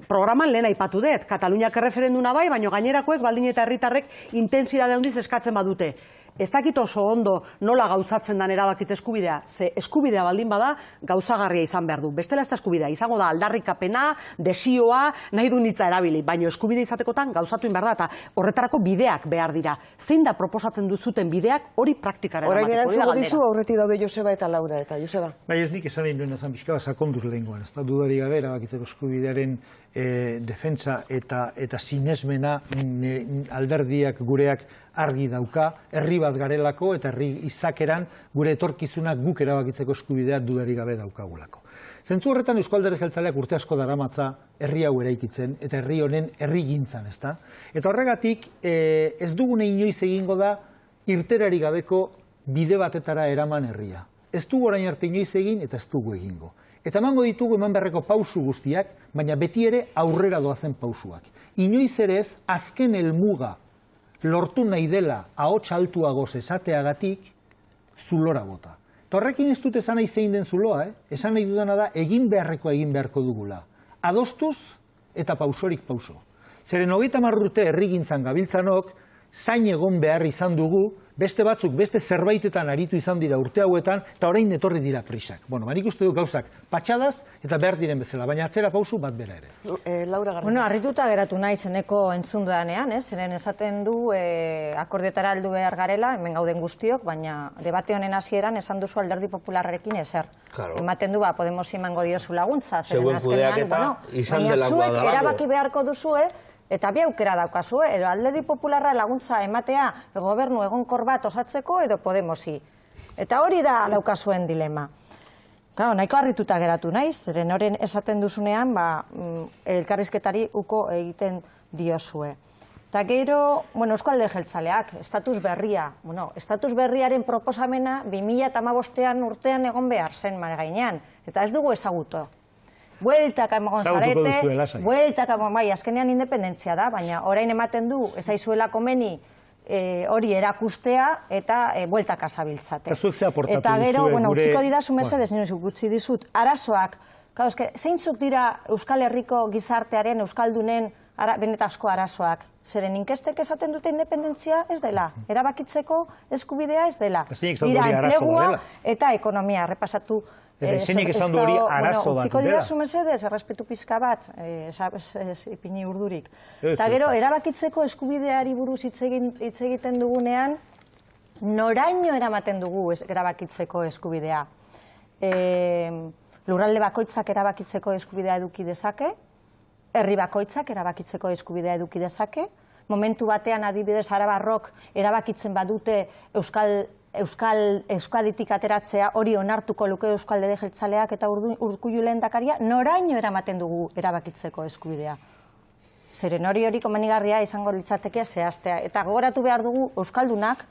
Programan lehen aipatu dut, Kataluniak erreferenduna bai, baina gainerakoek baldin eta herritarrek intentsitate handiz eskatzen badute. Ez dakit oso ondo nola gauzatzen den erabakitze eskubidea, ze eskubidea baldin bada gauzagarria izan behar du. Bestela ez da eskubidea, izango da aldarrikapena, desioa, nahi du hitza erabili, baina eskubidea izatekotan gauzatu behar da, eta horretarako bideak behar dira. Zein da proposatzen duzuten bideak hori praktikaren Orain emateko? erantzuko dizu, aurretik daude Joseba eta Laura, eta Joseba. Bai, ez nik esan egin duen ezan pixka bat sakonduz lehengoan, ez da dudari gabe erabakitzeko eskubidearen defentsa eta sinesmena alderdiak gureak argi dauka, herri bat garelako eta herri izakeran gure etorkizunak guk erabakitzeko eskubidea dudari gabe daukagulako. Zentzu horretan Eusko Alderdi Jeltzaleak urte asko daramatza herri hau eraikitzen eta herri honen herrigintzan, ezta? Eta horregatik ez dugune inoiz egingo da irterari gabeko bide batetara eraman herria. Ez dugu orain arte inoiz egin eta ez dugu egingo. Eta emango ditugu eman beharreko pausu guztiak, baina beti ere aurrera doazen pausuak. Inoiz ere ez azken helmuga lortu nahi dela ahots altuagoz esateagatik zulora bota. Eta horrekin ez dut esan nahi zein den zuloa, esan nahi dudana da egin beharrekoa egin beharko dugula. Adostuz eta pausorik pauso. Zeren 30 urte herrigintzan gabiltzanok, zain egon behar izan dugu, beste batzuk, beste zerbaitetan aritu izan dira urte hauetan, eta orain etorri dira prisak. Bueno, nik uste dut gauzak patxadaz eta behar diren bezala, baina atzera pausu bat bera ere. Laura Garrido. Bueno, harrituta geratu nahi zeneko entzundanean, zeren esaten du akordiotara heldu behar garela, hemen gauden guztiok, baina debate honen hasieran esan duzu Alderdi Popularrarekin ezer. Ematen du, Podemos emango diozu laguntza, zeren azkenean, baina zuek erabaki beharko duzue, eta bi aukera daukazue, edo Alderdi Popularra laguntza ematea gobernu egonkor bat osatzeko edo Podemosi. Eta hori da daukazuen dilema. Claro, nahiko harrituta geratu naiz, zeren horren esaten duzunean, elkarrizketari uko egiten diozue. Eta gero, Eusko Alderdi Jeltzaleak, estatus berria. Estatus berriaren proposamena 2015 urtean egon behar zen mahai gainean, eta ez dugu ezagutu. Bueltaka emagon zarete, bueltaka, bai, azkenean independentzia da, baina orain ematen du, ez aizuela komeni hori erakustea eta bueltaka zabiltzate. Eta gero, utziko didazu mesedez, gutxi dizut, arazoak, zeintzuk dira Euskal Herriko gizartearen, Euskaldunen benetazko arazoak? Zeren inkestek esaten dute independentzia ez dela, erabakitzeko eskubidea ez dela. Dira enplegua eta ekonomia, repasatu Zeinek esan du hori arazo bat utziko dela. didazu mesedez, errespetu pizka bat, ipini urdurik. Eta gero, erabakitzeko eskubideari buruz hitz egiten dugunean, noraino eramaten dugu erabakitzeko eskubidea. Lurralde bakoitzak erabakitzeko eskubidea eduki dezake, herri bakoitzak erabakitzeko eskubidea eduki dezake, momentu batean adibidez Arabarrok erabakitzen badute Euskaditik ateratzea hori onartuko luke Eusko Alderdi Jeltzaleak eta Urkullu lehendakaria, noraino eramaten dugu erabakitzeko eskubidea. Zeren hori komenigarria izango litzateke zehaztea. Eta gogoratu behar dugu Euskaldunak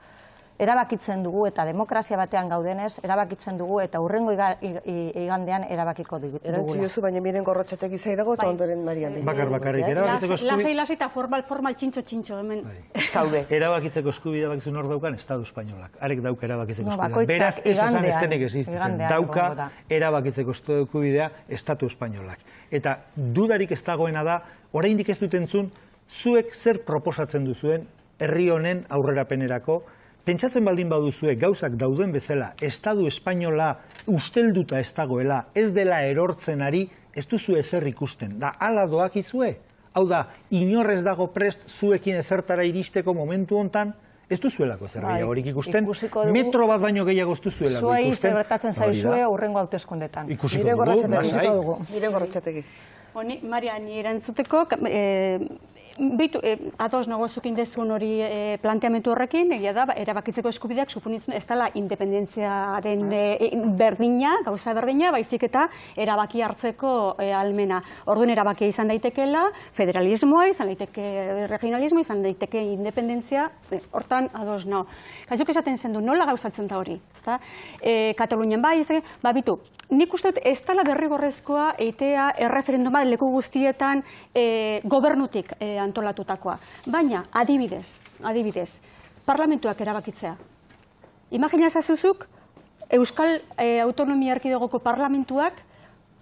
erabakitzen dugu eta demokrazia batean gaudenez, erabakitzen dugu eta hurrengo igandean erabakiko dugula. Erantzi jozu, baina miren Gorrotxategi zaidago eta ondoren Mariane. Bakarrik erabakitzeko eskubidea. Lasai eta formal txintxo hemen. Zaude. Erabakitzeko eskubidea bakizu nor daukan Estatu Espainolak. Arek dauka erabakitzeko eskubidea. Bakoitzak Beraz, ez esan igandean, estenek existitzen. Dauka egongo da. erabakitzeko eskubidea Estatu Espainolak. Eta dudarik ez dagoena da, oraindik ez dut entzun, zuek zer proposatzen duzuen herri honen aurrerapenerako. Pentsatzen baldin baduzue gauzak dauden bezala, Estatu Espainola ustelduta ez dagoela, ez dela erortzen ari, ez duzu ezer ikusten. Da, hala doakizue? Hau da, inorrez dago prest zuekin ezertara iristeko momentu hontan, ez duzuelako zer gehiagorik ikusten, metro bat baino gehiago ez duzuelako Zuei ikusten. zerbertatzen zaizue hurrengo hauteskundetan. Ikusiko dugu, Miren Gorrotxategi. Honi, Mariani, erantzuteko, ados nagozukin dezun hori planteamentu horrekin, egia da, erabakitzeko eskubideak suponitzen ez dela independentziaren berdina, gauza berdina, baizik eta erabaki hartzeko almena. Orduan erabakia izan daitekeela, federalismoa, izan daiteke regionalismoa, izan daiteke independentzia, hortan ados nao. Gaizuk esaten zen du, nola gauzatzen da hori? Katalunian bai, bitu, nik uste dut ez dela derrigorrezkoa eitea erreferenduma leku guztietan gobernutik antolatutakoa. Baina, adibidez, parlamentuak erabakitzea. Imagina ezazuzuk, Euskal Autonomia Erkidegoko parlamentuak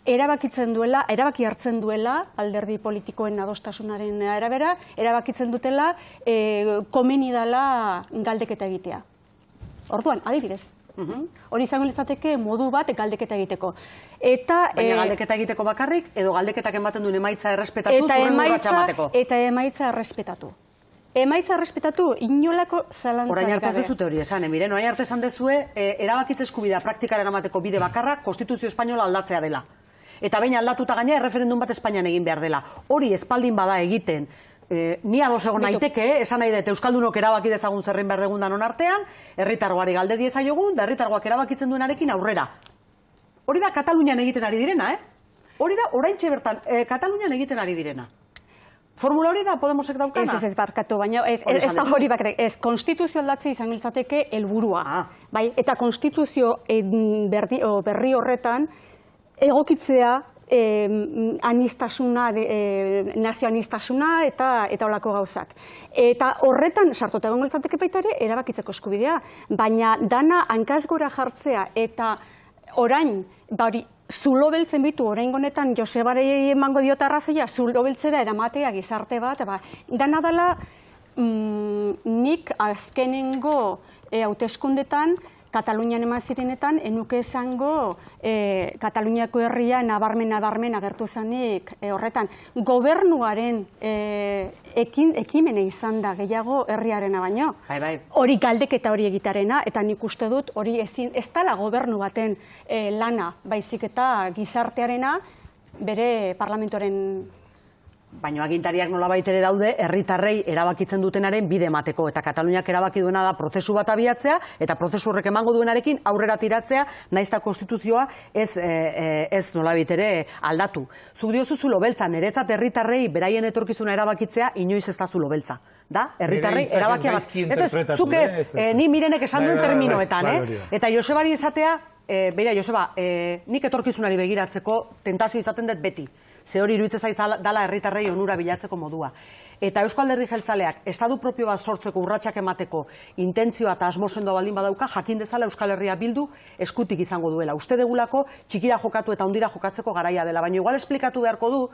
erabaki hartzen duela, alderdi politikoen adostasunaren arabera, erabakitzen dutela komeni dela galdeketa egitea. Orduan, adibidez. Hori izango litzateke modu bat galdeketa egiteko. Baina galdeketa egiteko bakarrik, edo galdeketak ematen duen emaitza errespetatuz, hurrengo urratsa emateko. Eta emaitza errespetatu. Emaitza errespetatu, inolako zalantzarik gabe. Orain arte ez dezute hori esan, miren, orain arte esan dezue, erabakitze eskubidea praktikara eramateko bide bakarra Konstituzio Espainola aldatzea dela. Eta baina aldatuta gaina erreferendum bat Espainian egin behar dela. Hori espaldin bada egiten, ni ados egon naiteke, esan nahi dut Euskaldunok erabaki dezagun zerrin behar degun danon artean, herritargoari galde diezaiogun, da herritargoak erabakitzen duenarekin aurrera. Hori da Katalunian egiten ari direna, Hori da oraintxe bertan Katalunian egiten ari direna. Formula hori da Podemosek daukana? Ez barkatu, baina ez da hori bakarrik. Ez, konstituzio aldatzea izango litzateke helburua. Bai, eta konstituzio berri horretan egokitzea nazio anistasuna eta olako gauzak. Eta horretan, sartuta egongo litzateke baita ere, erabakitzeko eskubidea. Baina dana hankaz gora jartzea eta orain, zulo beltzen bitu, orain honetan Josebarei emango diota arrazoia, zulo beltzera eramatea gizarte bat, dana dela nik azkenengo hauteskundetan Katalunian eman zirenetan, enuke esango Kataluniako herria nabarmen agertu zanik horretan. Gobernuaren ekimene izan da gehiago herriarena baino. Hori galdeketa hori egitarena, eta nik uste dut hori ez dela gobernu baten lana, baizik eta gizartearena bere parlamentoaren. Baina agintariak nolabait ere daude, herritarrei erabakitzen dutenaren bide emateko. Eta Kataluniak erabaki duena da prozesu bat abiatzea, eta prozesu horrek emango duenarekin aurrera tiratzea, nahiz eta konstituzioa ez nolabait ere aldatu. Zuk diozu zulo beltza, niretzat herritarrei beraien etorkizuna erabakitzea, inoiz ez da zulo beltza. Da, herritarrei erabakia bat. Zuk ez, ni Mirenek esan duen terminoetan, Eta Josebari esatea, beira, Joseba, nik etorkizunari begiratzeko tentazio izaten dut beti. Ze hori iruditzen zaiz dala herritarrei onura bilatzeko modua. Eta Eusko Alderdi Jeltzaleak, estatu propio bat sortzeko urratsak emateko intentzioa eta asmo sendoa baldin badauka, jakin dezala Euskal Herria bildu eskutik izango duela. Uste degulako txikira jokatu eta ondira jokatzeko garaia dela. Baina igual esplikatu beharko du,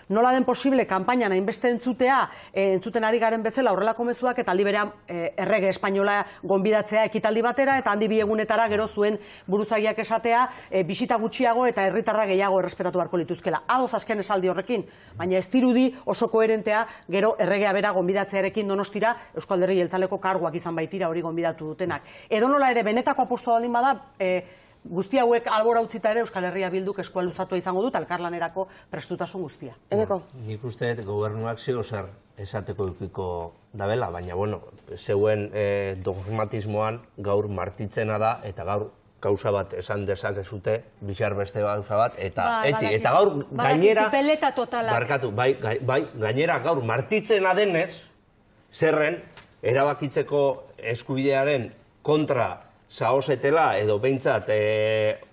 Nola den posible kanpainan hainbeste entzuten ari garen bezala horrelako mezuak eta aldi berean errege espainola gonbidatzea ekitaldi batera eta handi bi egunetara gero zuen buruzagiak esatea bisita gutxiago eta herritarra gehiago errespetatu beharko lituzkela. Ados azken esaldi horrekin, baina ez dirudi oso koherentea gero erregea bera gonbidatzearekin Donostira Euzko Alderdi Jeltzaleko karguak izan baitira hori gonbidatu dutenak. Edonola ere benetako apustua baldin bada, guzti hauek albora utzita ere Euskal Herria Bilduk eskua luzatua izango dut elkarlanerako prestutasun guztia. Eneko? Nik uste gobernuak zeo zer esateko edukiko dabela, baina, bueno, zeuen dogmatismoan gaur martitzena da, eta gaur gauza bat esan dezakezute, bixar beste gauza bat, eta etzi, eta gaur gainera, barkatu, bai, gainera gaur martitzena denez, zerren, erabakitzeko eskubidearen kontra zaozetela edo behintzat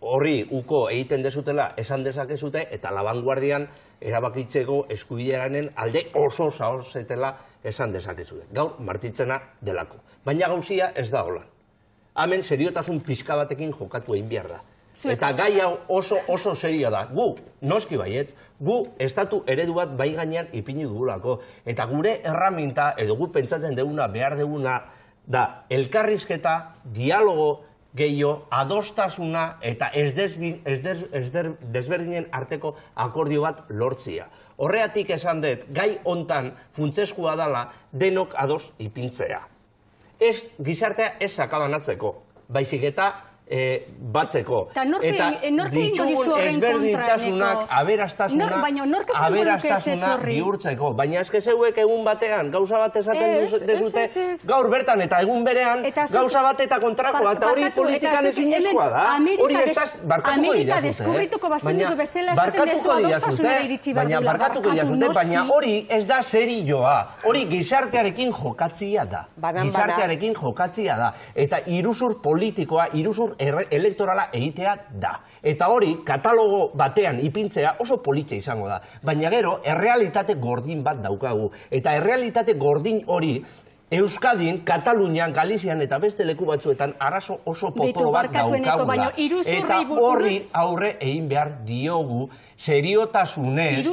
horri uko egiten dezutela esan dezakezute eta labanguardian erabakitzeko eskubidearen alde oso zaozetela esan dezakezute. Gaur martitzena delako. Baina gauzia ez da holan. Hemen seriotasun pixka batekin jokatu egin behar da. Eta gai hau oso serioa da. Gu, noski baiet, gu estatu eredu bat bai gainean ipini dugulako. Eta gure erraminta edo gu pentsatzen duguna, behar duguna, da elkarrizketa, dialogo gehiago, adostasuna eta ez desberdinen arteko akordio bat lortzia. Horregatik esan dut, gai hontan funtsezkoa dela denok ados ipintzea. Ez gizartea ez sakabanatzeko, baizik eta batzeko. Eta ditugun ezberdintasunak aberastasuna bihurtzeko. Baina eske zeuek egun batean gauza bat esaten dezute, gaur bertan eta egun berean gauza bat eta kontrakoa, eta hori politikan ezinezkoa da. Hori estaz, barkatuko didazute, baina hori ez da serioa. Hori gizartearekin jokatzia da. Gizartearekin jokatzia da. Eta iruzur politikoa, iruzur elektorala egitea da. Eta hori, katalogo batean ipintzea oso politia izango da. Baina gero, errealitate gordin bat daukagu. Eta errealitate gordin hori, Euskadin, Katalunian, Galizian eta beste leku batzuetan arazo oso potolo bat daukagula. Eta horri aurre egin behar diogu, seriotasunez,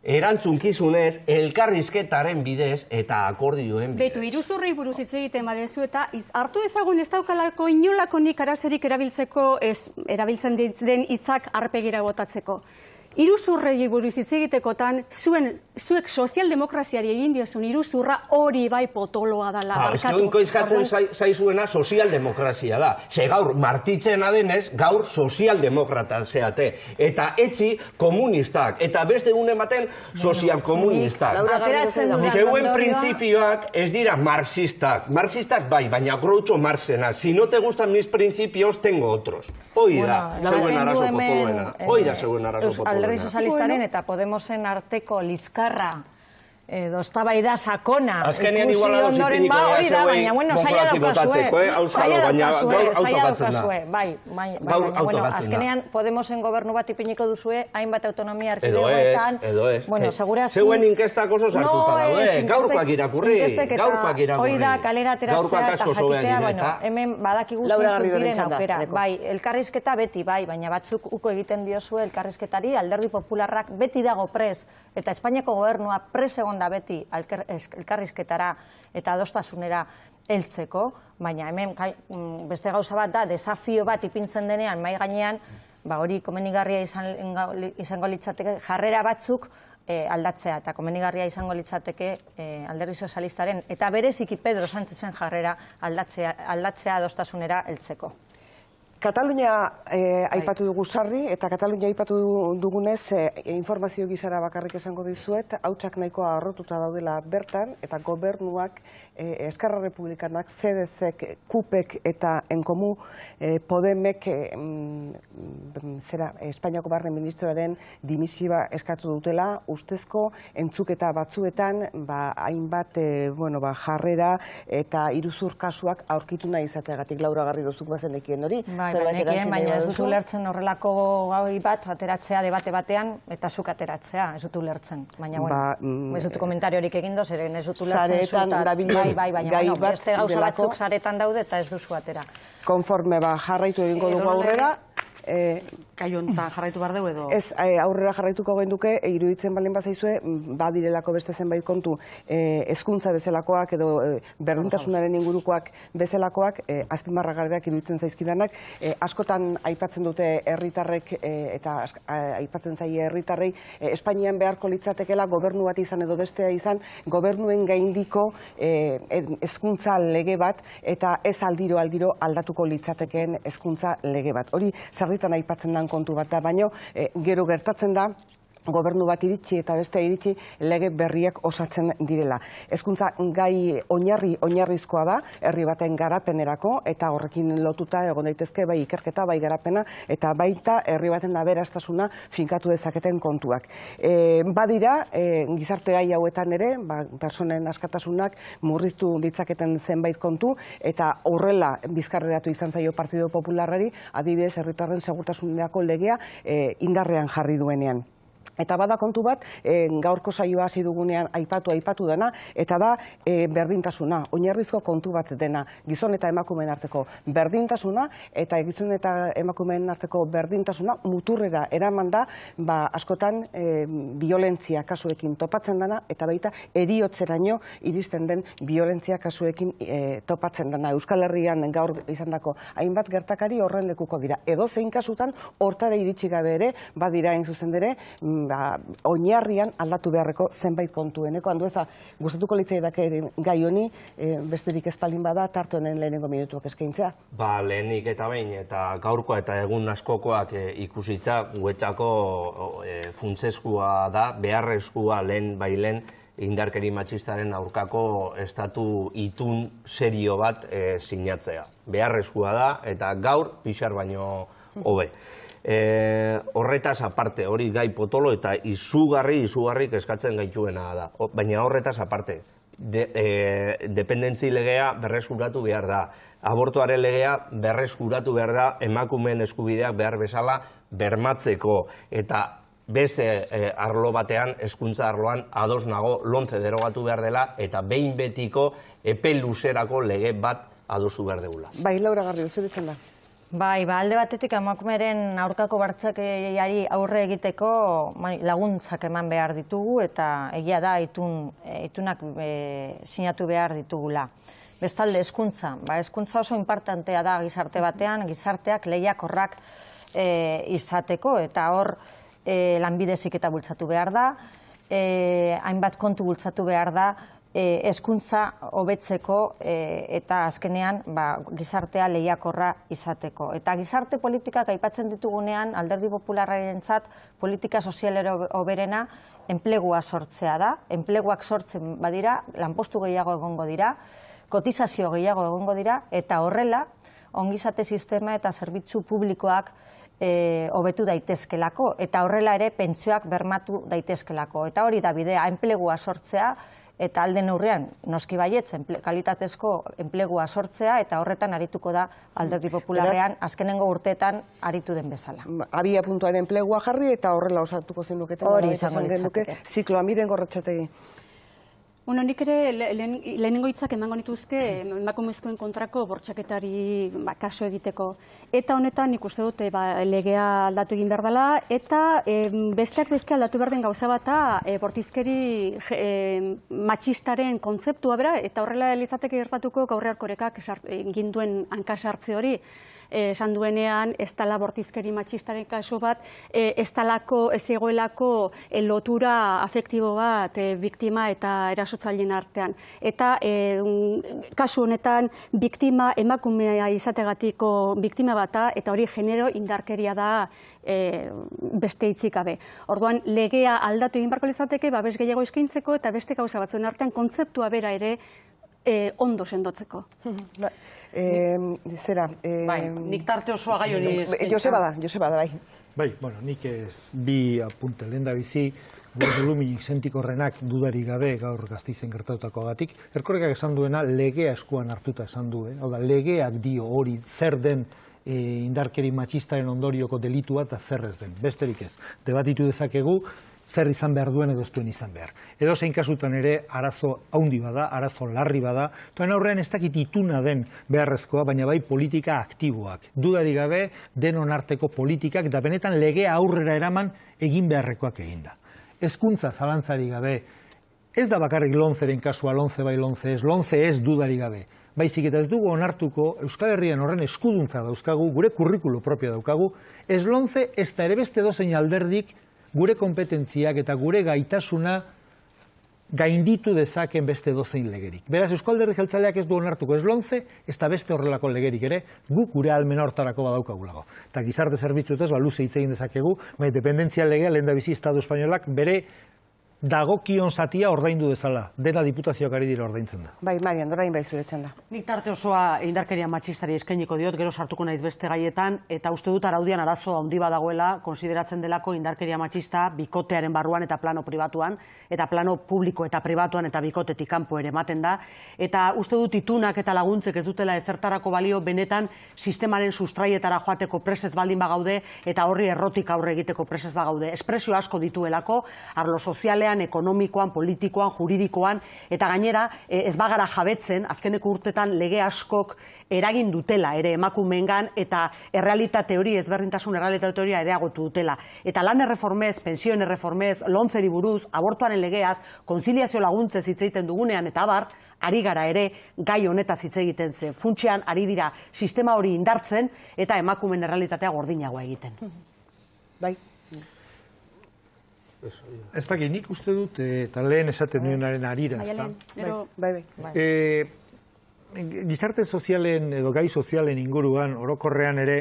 erantzukizunez, elkarrizketaren bidez eta akordioen bidez. Betu, iruzurrei buruz hitz egiten badezu eta hartu ezagun ez daukalako inolako nik arazorik erabiltzen den hitzak arpegira botatzeko. Iruzurrei buruz hitz egitekotan, zuek sozialdemokraziari egin diozun iruzurra hori bai potoloa dela. Ez que koizkatzen zaizuena sozialdemokrazia da. Ze gaur martitzena denez, gaur sozialdemokrata zeate. Eta etzi komunistak. Eta beste une baten sozialkomunistak. Zeuen printzipioak ez dira marxistak. Marxistak bai, baina Groucho Marxenak. Si no te gustan mis principios, tengo otros. Hoi da, zeuen arazo potoloena. Hoi da, zeuen arazo potoloena. Alderdi Sozialistaren eta Podemosen arteko lizkarra edo eztabaida sakona ikusi ondoren hori da, baina, bueno, zaila daukazue. Bueno, azkenean Podemosen gobernu bat ipiniko duzue, hainbat autonomia erkidegoetan. Bueno, segurazki... Zeuen inkestak oso sartuta daude, gaurkoak irakurri. Hori da, kalera ateratzea eta jakitea, bueno, hemen badakigu zintzuk diren aukera. Bai, elkarrizketa beti, bai, baina batzuk uko egiten diozue elkarrizketari, Alderdi Popularrak beti dago pres, eta Espainiako gobernua pres egon da beti elkarrizketara eta adostasunera heltzeko, baina hemen beste gauza bat da, desafio bat ipintzen denean mai gainean, hori komenigarria izango litzateke jarrera batzuk aldatzea, eta komenigarria izango litzateke Alderdi Sozialistaren eta bereziki Pedro Sánchezen jarrera aldatzea adostasunera heltzeko. Katalunia aipatu dugu sarri, eta Katalunia aipatu dugunez informazio gizara bakarrik esango dizuet, hautsak nahikoa arrotuta daudela bertan, eta gobernuak Eskerra Republikanak, CDC-ek, KUP-ek eta Enkomu Podemek Espainiako Barne Ministroaren dimisiba eskatu dutela, ustezko entzuketa batzuetan hainbat jarrera eta iruzur kasuak aurkitu nahi izateagatik. Laura Garridozuk bazenekien hori. Baina ez dut ulertzen horrelako gai bat ateratzea debate batean eta zuk ateratzea, ez dut ulertzen. Baina, bueno, ez dut komentariorik egin doz, eren ez dut ulertzen baina, beste gauza batzuk saretan daude eta ez duzu atera. Konforme jarraitu egingo dugu aurrera, Gai honetan jarraitu behar dugu edo? Ez, aurrera jarraituko genduke, iruditzen baldin bazaizue, badirelako beste zenbait kontu hezkuntza bezalakoak edo berdintasunaren ingurukoak bezalakoak, azpimarragarriak iruditzen zaizkidanak, askotan aipatzen dute herritarrek eta aipatzen zaie herritarrei Espainian beharko litzatekeela gobernu bat izan edo bestea izan, gobernuen gaindiko hezkuntza lege bat eta ez aldiro aldatuko litzatekeen hezkuntza lege bat. Hori sarritan aipatzen den kontu bat da, baino gero gertatzen da gobernu bat iritsi eta bestea iritsi lege berriak osatzen direla. Hezkuntza gai oinarrizkoa da, herri baten garapenerako, eta horrekin lotuta egon daitezke bai ikerketa, bai garapena, eta baita herri baten aberastasuna finkatu dezaketen kontuak. Badira, gizarte gai hauetan ere, pertsonen askatasunak murriztu ditzaketen zenbait kontu, eta horrela bizkarreratu izan zaio Partido Popularrari, adibidez herritarren segurtasunerako legea indarrean jarri duenean. Eta bada kontu bat, gaurko saioa hasi dugunean aipatu dena, eta da berdintasuna, oinarrizko kontu bat dena, gizon eta emakumeen arteko berdintasuna, eta gizon eta emakumeen arteko berdintasuna muturrera eraman da, askotan violentzia kasuekin topatzen dena, eta baita heriotzeraino iristen den violentzia kasuekin topatzen dena. Euskal Herrian gaur izandako hainbat gertakari horren lekuko dira. Edo zein kasutan, hortara iritsi gabe ere, badira hain zuzen ere, oinarrian aldatu beharreko zenbait kontueneko. Andueza, gustatuko litzaidake gai honi, besterik ez baldin bada, tarte honen lehenengo minutuak eskaintzea? Lehenik eta behin, eta gaurkoa eta egun askokoak ikusitza, guetako funtsezkoa da, beharrezkoa lehen indarkeri matxistaren aurkako estatu itun serio bat sinatzea. Beharrezkoa da, eta gaur pixar baino hobe. Horretaz aparte, hori gai potolo eta izugarri eskatzen gaituena da. Baina horretaz aparte, dependentzi legea berreskuratu behar da. Abortuaren legea berreskuratu behar da, emakumeen eskubideak behar bezala bermatzeko. Eta beste arlo batean, hezkuntza arloan, ados nago lomce derogatu behar dela, eta behin betiko epe luzerako lege bat adostu behar degula. Bai, Laura Garrido, zer ditzen da? Bai, alde batetik emakumeren aurkako bortxakeriari aurre egiteko laguntzak eman behar ditugu eta egia da itunak sinatu behar ditugula. Bestalde, hezkuntza. Hezkuntza oso importantea da gizarte batean, gizarteak lehiakorrak izateko, eta hor lanbide heziketa bultzatu behar da, hainbat kontu bultzatu behar da, hezkuntza hobetzeko eta azkenean gizartea lehiakorra izateko. Eta gizarte politikak aipatzen ditugunean, Alderdi Popularrarentzat politika sozialero hoberena enplegua sortzea da. Enpleguak sortzen badira, lanpostu gehiago egongo dira, kotizazio gehiago egongo dira, eta horrela ongizate sistema eta zerbitzu publikoak hobetu daitezkelako, eta horrela ere pentsioak bermatu daitezkelako. Eta hori da bidea, enplegua sortzea, eta alde neurrean, noski baietz, kalitatezko enplegua sortzea, eta horretan arituko da Alderdi Popularrean, azkenengo urteetan aritu den bezala. Abia puntuan enplegua jarri, eta horrela osatuko zenuketen. Hori izango litzateke. Zikloa, Miren Gorrotxategi. Nik ere lehenengo hitzak emango nituzke emakumezkoen kontrako bortxaketari kaso egiteko. Eta honetan nik uste dute legea aldatu egin behar dela, eta besteak beste aldatu behar den gauza bata bortizkeri matxistaren kontzeptua bera, eta horrela litzateke gertatuko Gaur Erkorekak egin duen hankasartze hori. Esan duenean, ez dela bortizkeri matxistaren kaso bat, ez egoelako lotura afektibo bat biktima eta erasotzaileen artean. Eta kasu honetan, biktima emakumea izategatiko biktima bata, eta hori genero indarkeria da beste hitzik gabe. Orduan, legea aldatu egin beharko litzateke, babes gehiago eskaintzeko, eta beste gauza batzuen artean kontzeptua bera ere ondo sendotzeko. Zera... Nik tarte osoa gai hori Joseba da, bai. Bai, nik bi apunte lehen da bizi, gure doluminik sentikorrenak dudarik gabe gaur Gasteizen gertatutakoagatik. Erkorekak esan duena legea eskuan hartuta esan du, hau da, legeak dio hori zer den indarkeri matxistaren ondorioko delitua eta zer ez den, besterik ez. Debatitu dezakegu, zer izan behar duen edo ez duen izan behar. Edozein kasutan ere arazo haundi bada, arazo larri bada, toen aurrean ez dakit ituna den beharrezkoa, baina bai politika aktiboak. Dudarik gabe denon arteko politikak da benetan legea aurrera eraman egin beharrekoak eginda. Hezkuntza zalantzari gabe, ez da bakarrik lomceren kasua, lomce bai lomce ez dudarik gabe. Baizik eta ez dugu onartuko Euskal Herrian horren eskuduntza dauzkagu, gure kurrikulu propio daukagu, ez lomce ez da ere beste dozein alderdik gure kompetentziak eta gure gaitasuna gainditu dezaken beste dozein legerik. Beraz, Euskal Alderdi Jeltzaleak ez du onartuko ez lomce, ez da beste horrelako legerik ere, guk gure almena hortarako badaukagulago. Eta gizarte zerbitzuetaz, luze hitz egin dezakegu, dependentzia legea lehendabizi Estatu Espainolak bere dagokion zatia ordaindu dezala. Dena diputazioak ari dira ordaintzen da. Bai, Marian, orain bai zuretzen da. Nik tarte osoa indarkeria matxistari eskainiko diot, gero sartuko naiz beste gaietan, eta uste dut araudian arazo handi badagoela, konsideratzen delako indarkeria matxista bikotearen barruan eta plano pribatuan, eta plano publiko eta pribatuan eta bikotetik kanpo ere ematen da, eta uste dut itunak eta laguntzek ez dutela ezertarako balio benetan sistemaren sustraietara joateko presez baldin bagaude, eta horri errotik aurre egiteko presez bagaude. Espresio asko dituelako, arlo sozialean, ekonomikoan, politikoan, juridikoan, eta gainera ez bagara jabetzen, azkeneko urtetan lege askok eragin dutela ere emakumeengan eta errealitate hori, ezberdintasun errealitate hori areagotu dutela. Eta lan erreformez, pensioen erreformez, lomceri buruz, abortuaren legeaz, konziliazio laguntzez hitz egiten dugunean eta abar, ari gara ere gai honetaz hitz egiten ze. Funtsean ari dira sistema hori indartzen eta emakumeen errealitatea gordinagoa egiten. Bai. Ez dakit, nik uste dut, eta lehen esaten nuenaren arira, ez da? Bai. Gizarte sozialen edo gai sozialen inguruan, orokorrean ere,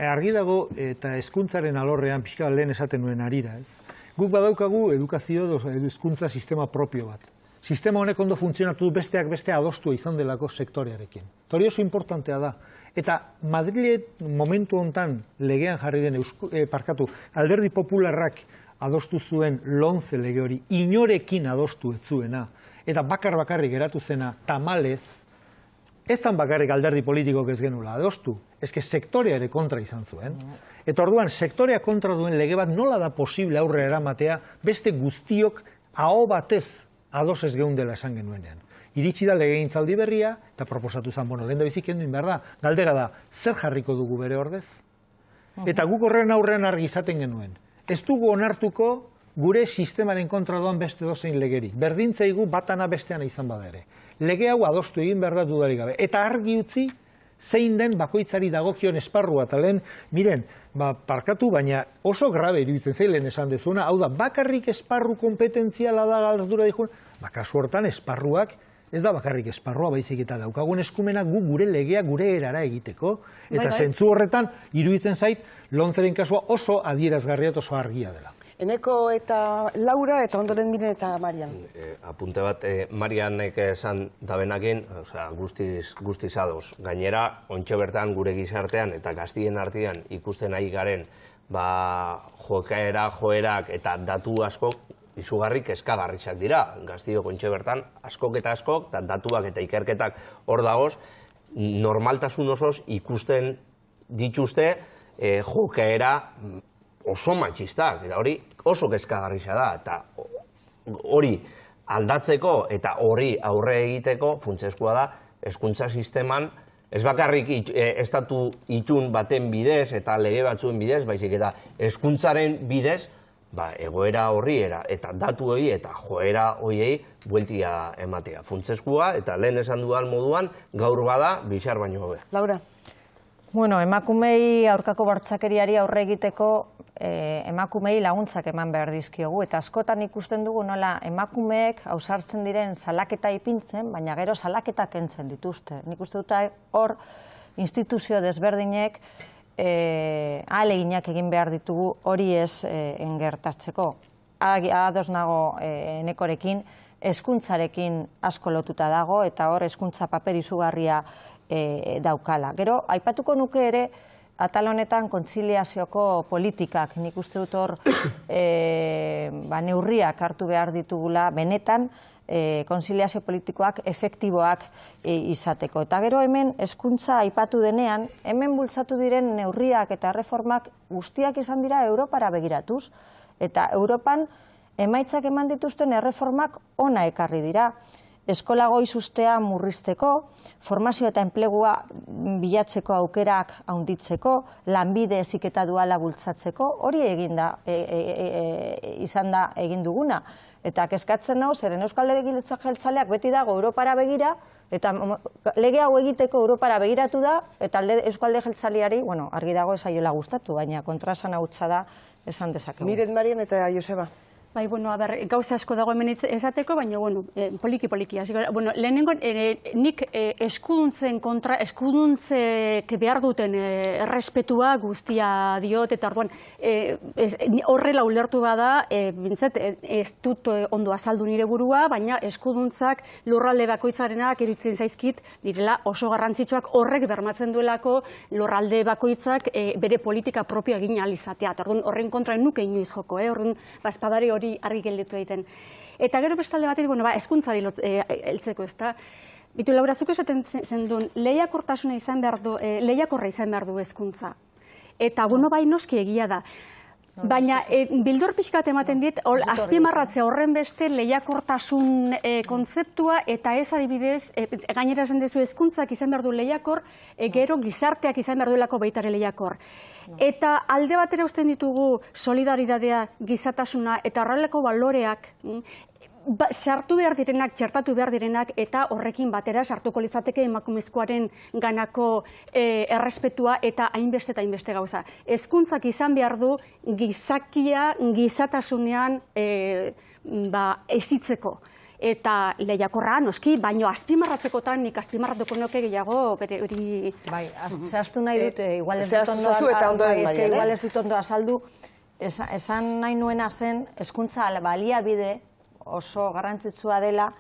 argi dago eta hezkuntzaren alorrean, pixka lehen esaten nuen arira, ez? Guk badaukagu edukazio edo hezkuntza sistema propio bat. Sistema honek ondo funtzionatu du besteak beste adostua izan delako sektorearekin. Hori oso importantea da. Eta Madrile momentu hontan legean jarri den Alderdi Popularrak adostu zuen lomce lege hori, inorekin adostu ez zuena, eta bakarrik geratu zena tamalez, ez zan bakarrik alderdi politikok ez genuela adostu, eske sektorea ere kontra izan zuen. Eta orduan, sektorea kontra duen lege bat nola da posible aurrera eramatea beste guztiok aho batez ados ez geundela esan genuenean. Iritsi da legegintzaldi berria, eta proposatu zen, lehendabizi kenduin behar da, galdera da, zer jarriko dugu bere ordez? Eta guk horren aurrean argi izaten genuen. Ez dugu onartuko gure sistemaren kontra doan beste dozein legerik. Berdintzaigu batana besteana izan bada ere. Lege hau adostu egin behar da dudarik gabe. Eta argi utzi zein den bakoitzari dagokion esparrua. Eta lehen, miren, parkatu, baina oso grabe iruditzen zeilen esan dezuna. Hau da, bakarrik esparru kompetentziala da galdura dihun. Kasu hortan esparruak, ez da bakarrik esparrua baizik eta daukagun eskumena gure legea gure erara egiteko. Eta zentzu horretan, iruditzen zait, lomceren kasua oso adierazgarria eta oso argia dela. Eneko eta Laura eta ondoren Miren eta Marian. Apunte bat, Marianek esan dabenakin, guztiz ados. Gainera, ontxe bertan gure gizartean eta gaztien artean ikusten ari garen joerak eta datu askok izugarrik eskagarriak dira. Gaztiok ontxe bertan askok eta askok, datuak eta ikerketak hor dagoz, normaltasun osoz ikusten dituzte jokaera oso matxistak, eta hori oso kezkagarria da, eta hori aldatzeko eta hori aurre egiteko funtsezkoa da hezkuntza sisteman ez bakarrik estatu itun baten bidez eta lege batzuen bidez, baizik eta hezkuntzaren bidez egoera horri eta datu hori eta joera horiei bueltia ematea. Funtsezkoa eta lehen esan dudan moduan gaur bada bixar baino hobe. Laura? Bueno, emakumei aurkako bortxakeriari aurre egiteko emakumei laguntzak eman behar dizkiogu, eta askotan ikusten dugu nola emakumeek ausartzen diren salaketa ipintzen, baina gero salaketak kentzen dituzte. Nik uste dut hor instituzio desberdinek ahaleginak egin behar ditugu hori ez engertatzeko. Ados nago Enekorekin, hezkuntzarekin asko lotuta dago, eta hor hezkuntza paper izugarria daukala. Gero, aipatuko nuke ere, atal honetan kontziliazioko politikak, nik uste dut hor neurriak hartu behar ditugula benetan, kontziliazio politikoak efektiboak izateko. Eta gero hemen hezkuntza aipatu denean, hemen bultzatu diren neurriak eta reformak guztiak izan dira Europara begiratuz, Eta Europan emaitzak eman dituzten erreformak ona ekarri dira. Eskola goiz ustea murrizteko, formazio eta enplegua bilatzeko aukerak handitzeko, lanbide heziketa duala bultzatzeko, hori izan da egin duguna. Eta kezkatzen nau, zeren Euskal Legebiltzar Jeltzaleak beti dago Europara begira, eta lege hau egiteko Europara begiratu da, eta Euskal Alderdi Jeltzaleari, argi dago ez zaiola gustatu, baina kontraesan hutsa da esan dezakegu. Miren, Marien eta Joseba. Bai, gauza asko dago hemen esateko, baina, poliki-poliki. Lehenengo, nik eskuduntzen kontra, eskuduntzek behar duten errespetua guztia diot, eta horrela ulertu bada, bintzat, ez dut ondo azaldu nire burua, baina eskuduntzak lurralde bakoitzarenak iritzen zaizkit, direla oso garrantzitsuak horrek bermatzen duelako lurralde bakoitzak bere politika propioa egin ahal izatea. Horren kontra nuke inoiz joko, horren bazpadari hori argi gelditu egiten. Eta gero bestalde batetik, hezkuntzari heltzeko, ezta? Bitu, Laura, zuk esaten zendun, lehiakortasuna izan behar du, lehiakorra izan behar du hezkuntza. Eta, bai, noski egia da. Baina, bildur pixkat ematen dit, azpimarratzea horren beste lehiakortasun kontzeptua, eta ez adibidez, gainera esan dezu hezkuntzak izan behar du lehiakor, gero gizarteak izan behar duelako baitare lehiakor. Eta alde batera usten ditugu solidaridadea, gizatasuna eta horrelako baloreak, sartu behar direnak, txertatu behar direnak, eta horrekin batera sartuko litzateke emakumezkoaren ganako errespetua eta hainbeste eta hainbeste gauza. Hezkuntzak izan behar du gizakia gizatasunean ezitzeko. Eta lehiakorra, noski, baino azpimarratzekotan nik azpimarratuko nuke gehiago hori... Bai, zehaztu nahi dut, igual ez dut ondo azaldu, esan nahi nuena zen, hezkuntza baliabide oso garrantzitsua dela,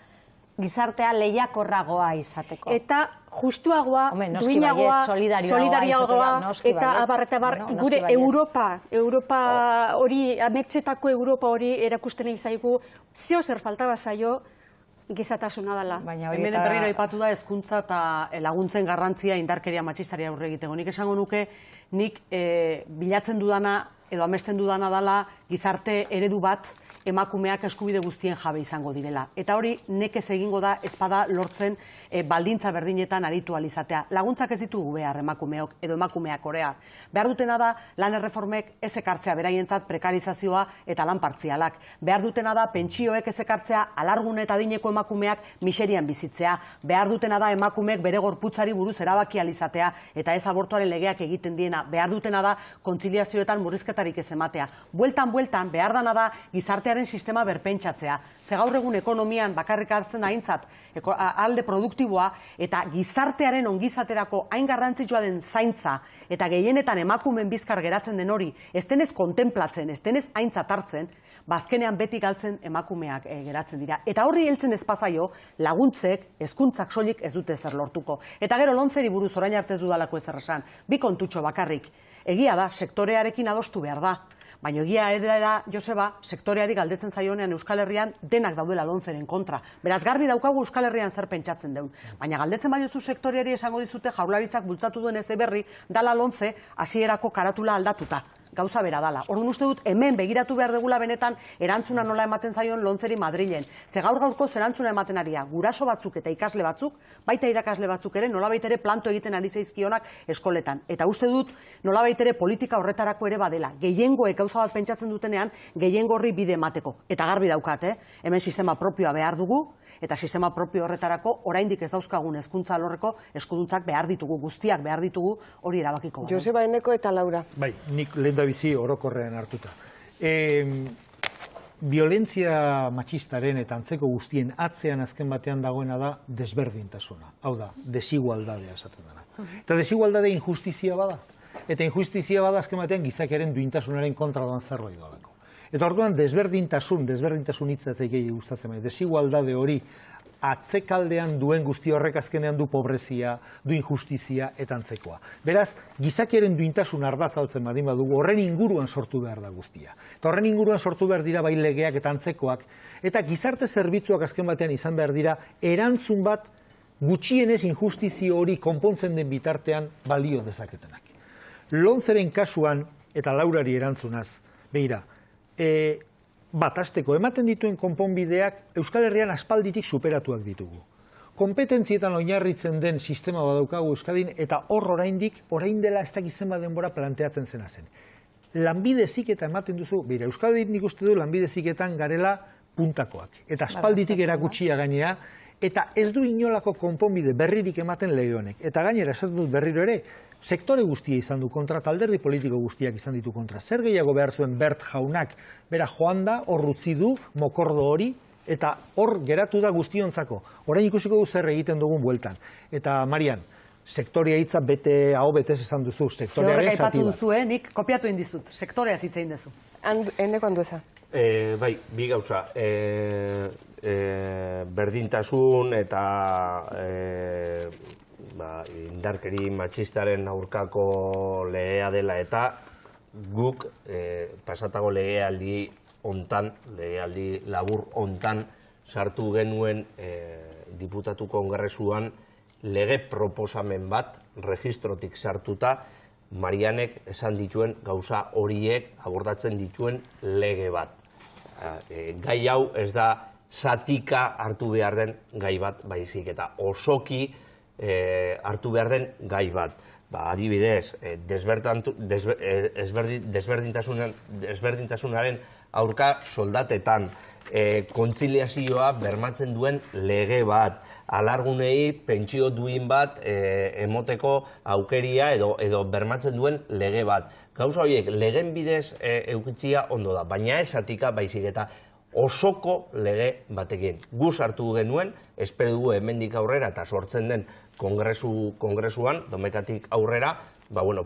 gizartea lehiakorragoa izateko. Eta justuagoa, duinagoa, solidarioagoa, eta abar, gure Europa hori, ametxetako Europa hori erakusten zaigu, zeo zer faltaba zaio, gizatasuna dela. Hemen berriro aipatu da hezkuntza eta laguntzen garrantzia indarkeria matxistari aurre egiteko. Nik esango nuke, nik bilatzen dudana edo amesten dudana dela gizarte eredu bat emakumeak eskubide guztien jabe izango direla. Eta hori nekez egingo da ezpada lortzen baldintza berdinetan aritu alizatea. Laguntzak ez ditugu behar emakumeok edo emakumeak orea. Behar dutena da lan erreformek ez ekartzea beraientzat prekarizazioa eta lan partzialak. Behar dutena da pentsioek ez ekartzea alargun eta adineko emakumeak miserian bizitzea. Behar dutena da emakumeek bere gorputzari buruz erabaki alizatea eta ez abortuaren legeak egiten diena. Behar dutena da kontziliazioetan murrizketarik ez ematea. Bueltan, behar dana da gizartearen sistema berpentsatzea. Ze gaur egun ekonomian bakarrik hartzen aintzat alde produktiboa eta gizartearen ongizaterako hain garrantzitsua den zaintza eta gehienetan emakumeen bizkar geratzen den hori, ez denez kontemplatzen, ez denez aintzat hartzen, bazkenean beti galtzen emakumeak geratzen dira. Eta horri heltzen ez pasaio, laguntzek, hezkuntzak soilik ez dute zer lortuko. Eta gero lontzeri buruz orain arte ez dudalako ezer esan, bi kontutxo bakarrik. Egia da, sektorearekin adostu behar da. Baina egia da, Joseba, sektoreari galdetzen zaionean Euskal Herrian denak daudela lontzeren kontra. Beraz, garbi daukagu Euskal Herrian zer pentsatzen deun. Baina galdetzen badiozu sektoreari esango dizute Jaurlaritzak bultzatu duen ez berri dala lontze hasierako karatula aldatuta. Gauza bera dala. Orduan uste dut hemen begiratu behar degula benetan erantzuna nola ematen zaion lontzeri Madrilen. Ze gaur-gaurko erantzuna ematen aria guraso batzuk eta ikasle batzuk, baita irakasle batzuk ere, nolabait ere planto egiten ari zaizkionak eskoletan. Eta uste dut nolabait ere politika horretarako ere badela. Gehiengoek gauza bat pentsatzen dutenean, gehiengo horri bide emateko. Eta garbi daukat, hemen sistema propioa behar dugu, eta sistema propio horretarako oraindik ez dauzkagun hezkuntza alorreko eskuduntzak behar ditugu, guztiak behar ditugu, hori erabakiko. Joseba, Eneko eta Laura. Bai, nik lehendabizi orokorrean hartuta. Violentzia matxistaren eta antzeko guztien atzean azken batean dagoena da desberdintasuna. Hau da, desigualdadea esaten dena. Eta desigualdadea injustizia bada. Eta injustizia bada azken batean gizakiaren duintasunaren kontra doan zerbait dalako. Eta orduan desberdintasun hitzatzei gehi gustatzen bai. Desigualdade hori atzekaldean duen guzti horrek azkenean du pobrezia, du injustizia eta antzekoa. Beraz, gizakiaren duintasun ardatzautzen badin badugu, horren inguruan sortu behar da guztia. Eta horren inguruan sortu behar dira bai legeak eta antzekoak, eta gizarte zerbitzuak azken batean izan behar dira erantzun bat gutxienez injustizio hori konpontzen den bitartean balio dezaketenak. Lontzeren kasuan, eta Laurari erantzunaz, begira, bat hasteko ematen dituen konponbideak Euskal Herrian aspalditik superatuak ditugu. Kompetentzietan oinarritzen den sistema badaukagu Euskadin eta hor orain dela ez dakit zenbat denbora planteatzen zena zen. Lanbide heziketa ematen duzu, bera, Euskadin nik uste du lanbide heziketan garela puntakoak. Eta aspalditik erakutsia gainea, eta ez du inolako konponbide berririk ematen lege honek. Eta gainera esaten dut berriro ere, sektore guztia izan du kontra, alderdi politiko guztiak izan ditu kontra. Zer gehiago behar zuen Bert jaunak, bera joan da, hor utzi du, mokordo hori, eta hor geratu da guztiontzako. Orain ikusiko du zer egiten dugun bueltan. Eta Marian, sektorea hitza bete hau betez esan duzu, sektorearen zati bat. aipatu duzu, nik kopiatu indizut, sektorea zitzein duzu. Eneko handueza. Bai, bi gauza. Berdintasun eta indarkeri matxistaren aurkako legea dela eta guk pasatago legealdi hontan, legealdi labur hontan sartu genuen diputatu kongresuan lege proposamen bat registrotik sartuta Marianek esan dituen gauza horiek abordatzen dituen lege bat. Gai hau ez da zatika hartu behar den gai bat, baizik eta osoki hartu behar den gai bat. Adibidez, desberdintasunaren aurka soldatetan, kontziliazioa bermatzen duen lege bat, alargunei pentsio duin bat emoteko aukeria edo bermatzen duen lege bat. Gauza horiek, legen bidez eukitzia ondo da, baina ez zatika baizik eta osoko lege batekin. Gu sartu genuen, espero dugu hemendik aurrera eta sortzen den kongresuan, domekatik aurrera,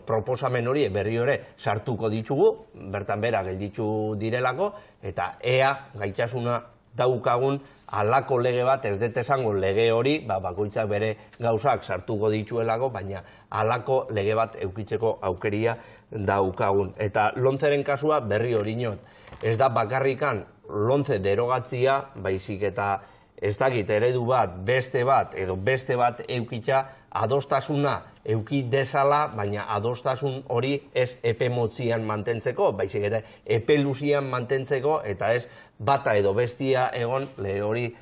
proposamen hori berri ere sartuko ditugu, bertan bera gelditu direlako, eta ea gaitasuna daukagun halako lege bat, ez dut esango lege hori, bakoitzak bere gauzak sartuko dituelako, baina halako lege bat eukitzeko aukeria daukagun. Eta lomceren kasua berri hori not. Ez da bakarrikan lomce derogatzia, baizik eta ez dakit eredu bat, beste bat eukitza, adostasuna euki dezala, baina adostasun hori ez epe motzian mantentzeko, baizik eta epe luzian mantentzeko, eta ez bata edo bestia egon lege hori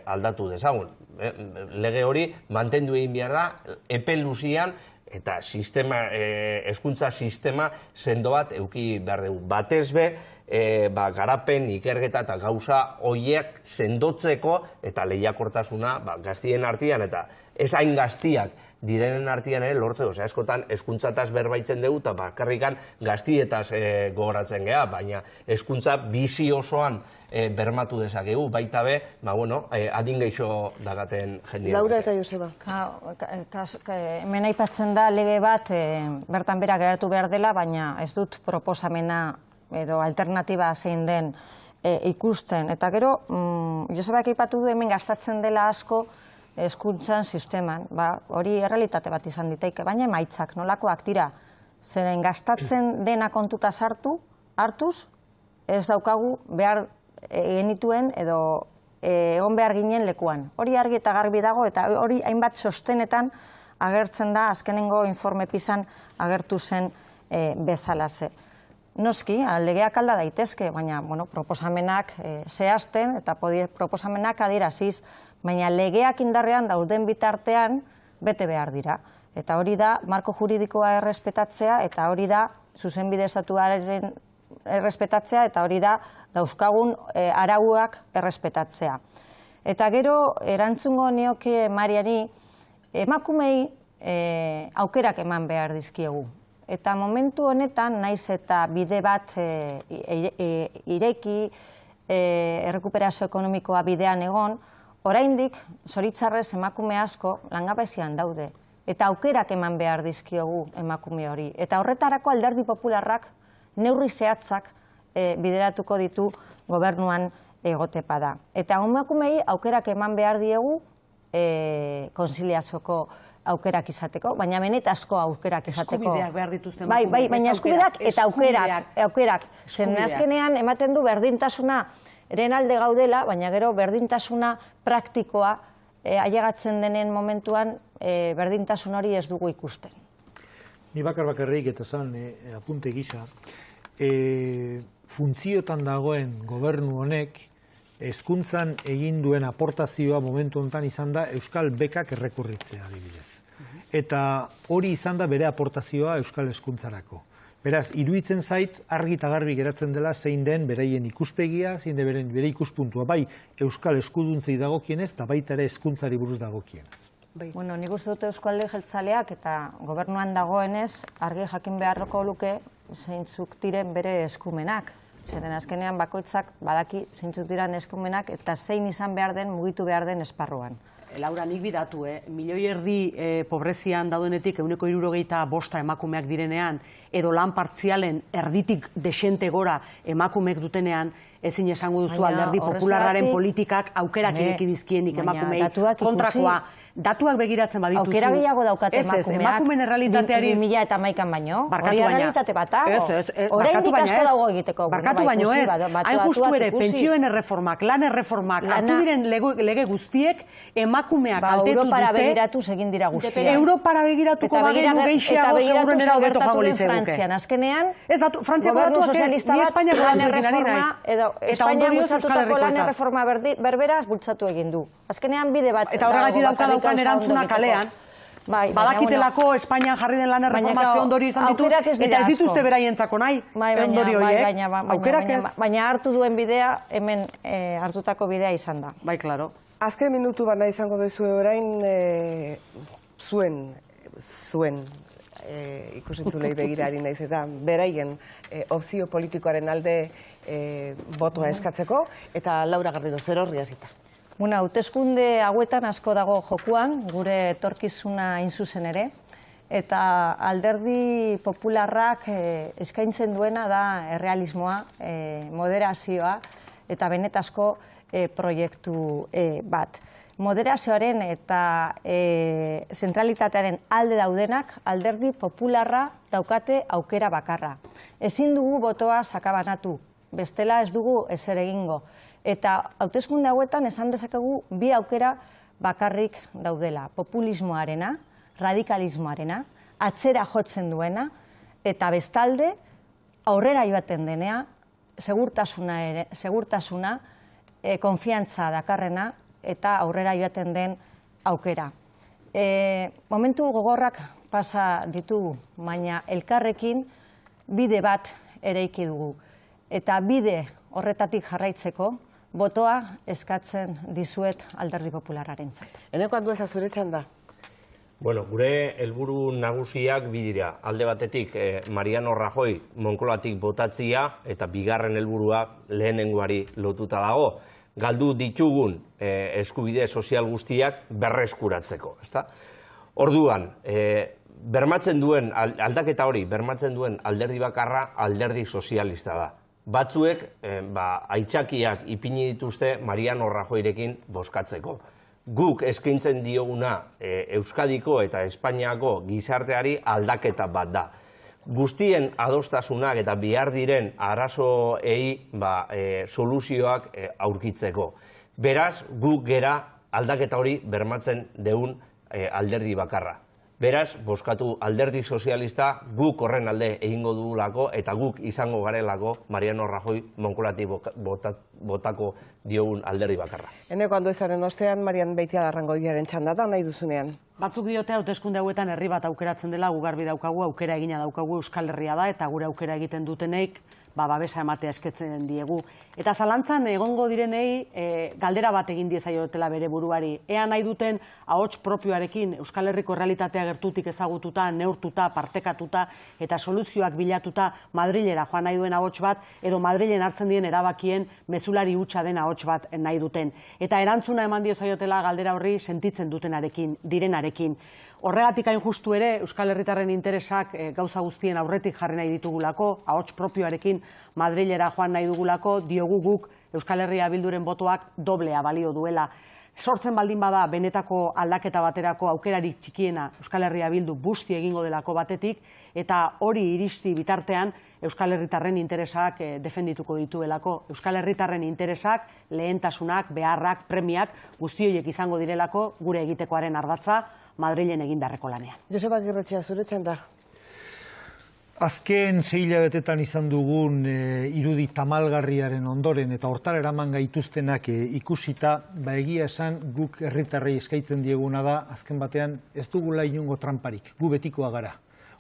aldatu dezagun. Lege hori mantendu egin behar da, epe luzian, eta hezkuntza sistema sendo bat euki behar dugu. Batez be, garapen, ikerketa eta gauza horiek sendotzeko eta lehiakortasuna gaztien artean eta ez hain gaztiak direnen artean ere lortzeko. Eskotan hezkuntzataz berbaitzen dugu eta bakarrikan gaztietaz gogoratzen geha, baina hezkuntza bizi osoan bermatu dezakegu, baita be, adin geixo dagaten jendia. Laura eta Joseba. Hemen aipatzen da lege bat bertan bera geratu behar dela, baina ez dut proposamena edo alternatiba zein den ikusten. Eta gero, Josebak aipatu du hemen gastatzen dela asko hezkuntzan sisteman. Hori errealitate bat izan diteike, baina emaitzak nolakoak dira. Zeren gastatzen dena kontuta hartuz, ez daukagu behar genituen edo egon behar ginen lekuan. Hori argi eta garbi dago eta hori hainbat sostenetan agertzen da, azkenengo informe pisan agertu zen bezalaze. Noski, legeak alda daitezke, baina proposamenak zehazten eta proposamenak adieraziz, baina legeak indarrean dauden bitartean bete behar dira. Eta hori da marko juridikoa errespetatzea, eta hori da zuzenbide estatuaren errespetatzea, eta hori da dauzkagun arauak errespetatzea. Eta gero, erantzungo nioke Mariari, emakumei aukerak eman behar dizkiegu. Eta momentu honetan, naiz eta bide bat ireki, errekuperazio ekonomikoa bidean egon, oraindik, zoritzarrez emakume asko langabezian daude. Eta aukerak eman behar dizkiogu emakume hori. Eta horretarako Alderdi Popularrak neurri zehatzak bideratuko ditu gobernuan egotepa da. Eta emakumei aukerak eman behar diegu konziliazioko aukerak izateko, baina benetazko aukerak izateko. Eskubideak behar dituzte. Bai, baina eskubideak eta aukerak. Zen azkenean ematen du berdintasuna eren alde gaudela, baina gero berdintasuna praktikoa ailegatzen denen momentuan berdintasun hori ez dugu ikusten. Ni bakarrik eta zan apunte gisa. funtziotan dagoen gobernu honek hezkuntzan egin duen aportazioa momentu honetan izan da Euskal Bekak errekurritzea adibidez. Eta hori izan da bere aportazioa Euskal Hezkuntzarako. Beraz, iruditzen zait, argi eta garbi geratzen dela zein den beraien ikuspegia, zein den bere ikuspuntua, bai Euskal Eskuduntzei dagokienez, eta baita ere hezkuntzari buruz dagokienez. Bueno, nik uste dut Eusko Alderdi Jeltzaleak eta gobernuan dagoenez argi jakin beharreko luke zeintzuk diren bere eskumenak. Zeren azkenean bakoitzak badaki zeintzuk diren eskumenak eta zein izan behar den, mugitu behar den esparruan. Laura, nik bidatu, milioi erdi pobrezian daudenetik 65 emakumeak direnean, edo lan partzialen erditik desente gora emakumeek dutenean, ezin esango duzu Alderdi Popularraren politikak aukerak ireki dizkienik emakumei kontrakoa. Datuak begiratzen badituzu. Aukera gehiago daukate emakumeak. Emakumeen errealitateari 2011 baino. Hori errealitate bat dago. Oraindik asko dago egiteko. Barkatu baino ez. Hain justu ere, pentsioen erreformak, lan erreformak, hartu diren lege guztiek emakumeak kaltetu dute. Europara begiratuz egin dira guztiak. Europara begiratuko bagenu gehiago seguruenera hobeto jango litzeguke. Azkenean, Frantziako datuak ez, ni Espainiako datuekin ari naiz. Espainia bultzatutako lan erreforma berbera bultzatu egin du. Azkenean bide bat. Eta horregatik daukan erantzuna kalean. Badakitelako Espainian jarri den lan erreforma ze ondorio izan ditu, eta ez dituzte beraientzako nahi ondorio horiek. Aukerak ez. Baina hartu duen bidea, hemen hartutako bidea izan da. Bai, klaro. Azken minutu bana izango duzu orain zuen ikusentzulei begirari naiz eta beraien opzio politikoaren alde botoa eskatzeko, eta Laura Garrido, zer horri hasita. Bueno, hauteskunde hauetan asko dago jokuan, gure etorkizuna hain zuzen ere, eta Alderdi Popularrak eskaintzen duena da errealismoa, moderazioa eta benetazko proiektu bat. Moderazioaren eta zentralitatearen alde daudenak Alderdi Popularra daukate aukera bakarra. Ezin dugu botoa sakabanatu, bestela ez dugu ezer egingo. Eta hauteskunde hauetan esan dezakegu bi aukera bakarrik daudela. Populismoarena, radikalismoarena, atzera jotzen duena, eta bestalde aurrera joaten denea, segurtasuna, konfiantza dakarrena, eta aurrera joaten den aukera. Momentu gogorrak pasa ditugu, baina elkarrekin bide bat eraiki dugu. Eta bide horretatik jarraitzeko, botoa eskatzen dizuet Alderdi Popularrarentzat. Eneko Andueza, zure txanda? Bueno, gure helburu nagusiak bi dira. Alde batetik Mariano Rajoy Moncloatik botatzia eta bigarren helburua lehenengoari lotuta dago. Galdu ditugun eskubide sozial guztiak berreskuratzeko, ezta? Orduan, bermatzen duen aldaketa hori, bermatzen duen alderdi bakarra Alderdi Sozialista da. Batzuek aitzakiak ipini dituzte Mariano Rajoyrekin bozkatzeko. Guk eskaintzen dioguna Euskadiko eta Espainiako gizarteari aldaketa bat da. Guztien adostasunak eta behar diren arazoei soluzioak aurkitzeko. Beraz, guk gera aldaketa hori bermatzen deun alderdi bakarra. Beraz, bozkatu Alderdi Sozialista, guk horren alde egingo dugulako eta guk izango garelako Mariano Rajoy Moncloatik botako diogun alderdi bakarra. Eneko Anduezaren ostean, Marian Beitialarrangoiaren txanda da, nahi duzunean. Batzuk diote hauteskunde hauetan herri bat aukeratzen dela, gu garbi daukagu, aukera egina daukagu Euskal Herria da, eta gure aukera egiten duteneik babesa ematea esketzen diegu. Eta zalantzan egongo direnei galdera bat egin diezaiotela bere buruari. Ea nahi duten ahots propioarekin Euskal Herriko realitatea gertutik ezagututa, neurtuta, partekatuta eta soluzioak bilatuta Madrilera joan nahi duen ahots bat, edo Madrilen hartzen dien erabakien mezulari hutsa den ahots bat nahi duten. Eta erantzuna eman diezaiotela galdera horri sentitzen dutenarekin, direnarekin. Horregatik hain justu ere, Euskal Herritarren interesak gauza guztien aurretik jarri nahi ditugulako, ahots propioarekin Madrilera joan nahi dugulako, diogu guk Euskal Herria Bilduren botoak doblea balio duela. Sortzen baldin bada benetako aldaketa baterako aukerarik txikiena Euskal Herria Bildu busti egingo delako batetik, eta hori iristi bitartean Euskal Herritarren interesak defendituko dituelako. Euskal Herritarren interesak, lehentasunak, beharrak, premiak, guzti horiek izango direlako gure egitekoaren ardatza Madrilen egin beharreko lanean. Joseba Agirretxea, zure txanda? Azken 6 hilabetetan izan dugun irudi tamalgarriaren ondoren eta hortara eraman gaituztenak ikusita, egia esan guk herritarrei eskaintzen dieguna da, azken batean ez dugula inongo tramparik, gu betikoa gara.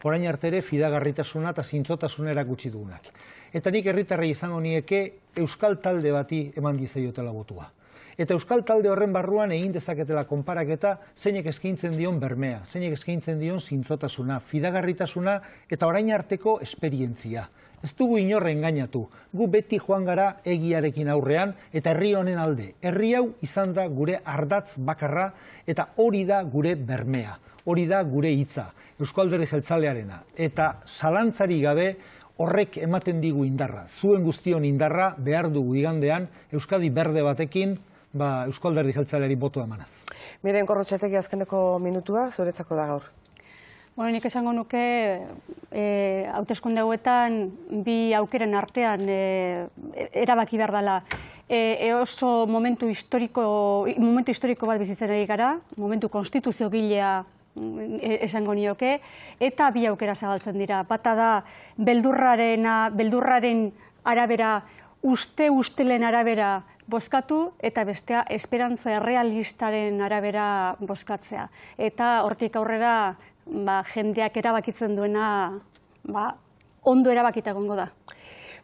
Orain arte ere fidagarritasuna eta zintzotasuna erakutsi dugunak. Eta nik herritarrei izango nieke euskal talde bati eman dizaiotela botua. Eta euskal talde horren barruan egin dezaketela konparaketa zeinek eskaintzen dion bermea, zeinek eskaintzen dion zintzotasuna, fidagarritasuna eta orain arteko esperientzia. Ez dugu inorre engainatu, gu beti joan gara egiarekin aurrean eta herri honen alde. Herri hau izan da gure ardatz bakarra eta hori da gure bermea, hori da gure hitza, Eusko Alderdi Jeltzalearena. Eta zalantzari gabe horrek ematen digu indarra, zuen guztion indarra behar dugu igandean Euskadi berde batekin Eusko Alderdi Jeltzaleari botoa emanaz. Miren Gorrotxategi, azkeneko minutua, zuretzako da gaur. Bueno, nik esango nuke hauteskunde hauetan bi aukeren artean erabaki behar dela. Oso momentu historiko bat bizitzen ari gara, momentu konstituziogilea esango nioke, eta bi aukera zabaltzen dira. Bata da, beldurraren arabera, ustelen arabera bozkatu, eta bestea esperantza errealistaren arabera bozkatzea. Eta hortik aurrera jendeak erabakitzen duena ondo erabakita egongo da.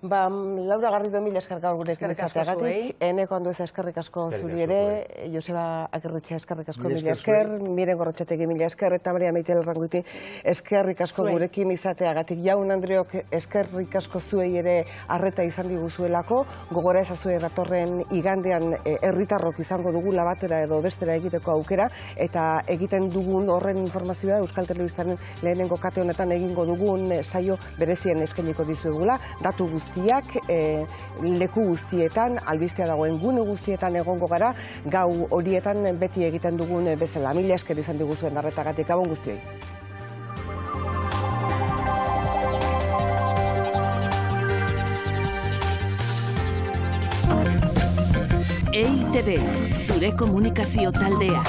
Laura Garrido, mila esker gaur gurekin izateagatik. Eneko Andueza, eskerrik asko zuri ere. Joseba Akerretxea, eskerrik asko, mila esker. Miren Gorrotxategi, mila esker. Eta Maria Maitel Erranguiti, eskerrik asko gurekin izateagatik. Jaun Andreok, eskerrik asko zuei ere arreta izan diguzuelako. Gogora ezazue datorren igandean herritarrok izango dugula batera edo bestera egiteko aukera. Eta egiten dugun horren informazioa Euskal Telebistaren lehenengo kate honetan egingo dugun saio berezien eskainiko dizuegula. Datu guztiak, leku guztietan, albistea dagoen gune guztietan egongo gara, gau horietan beti egiten dugun bezala. Mila esker izan diguzuen arretagatik, gabon guztioi. EITB, zure komunikazio taldea.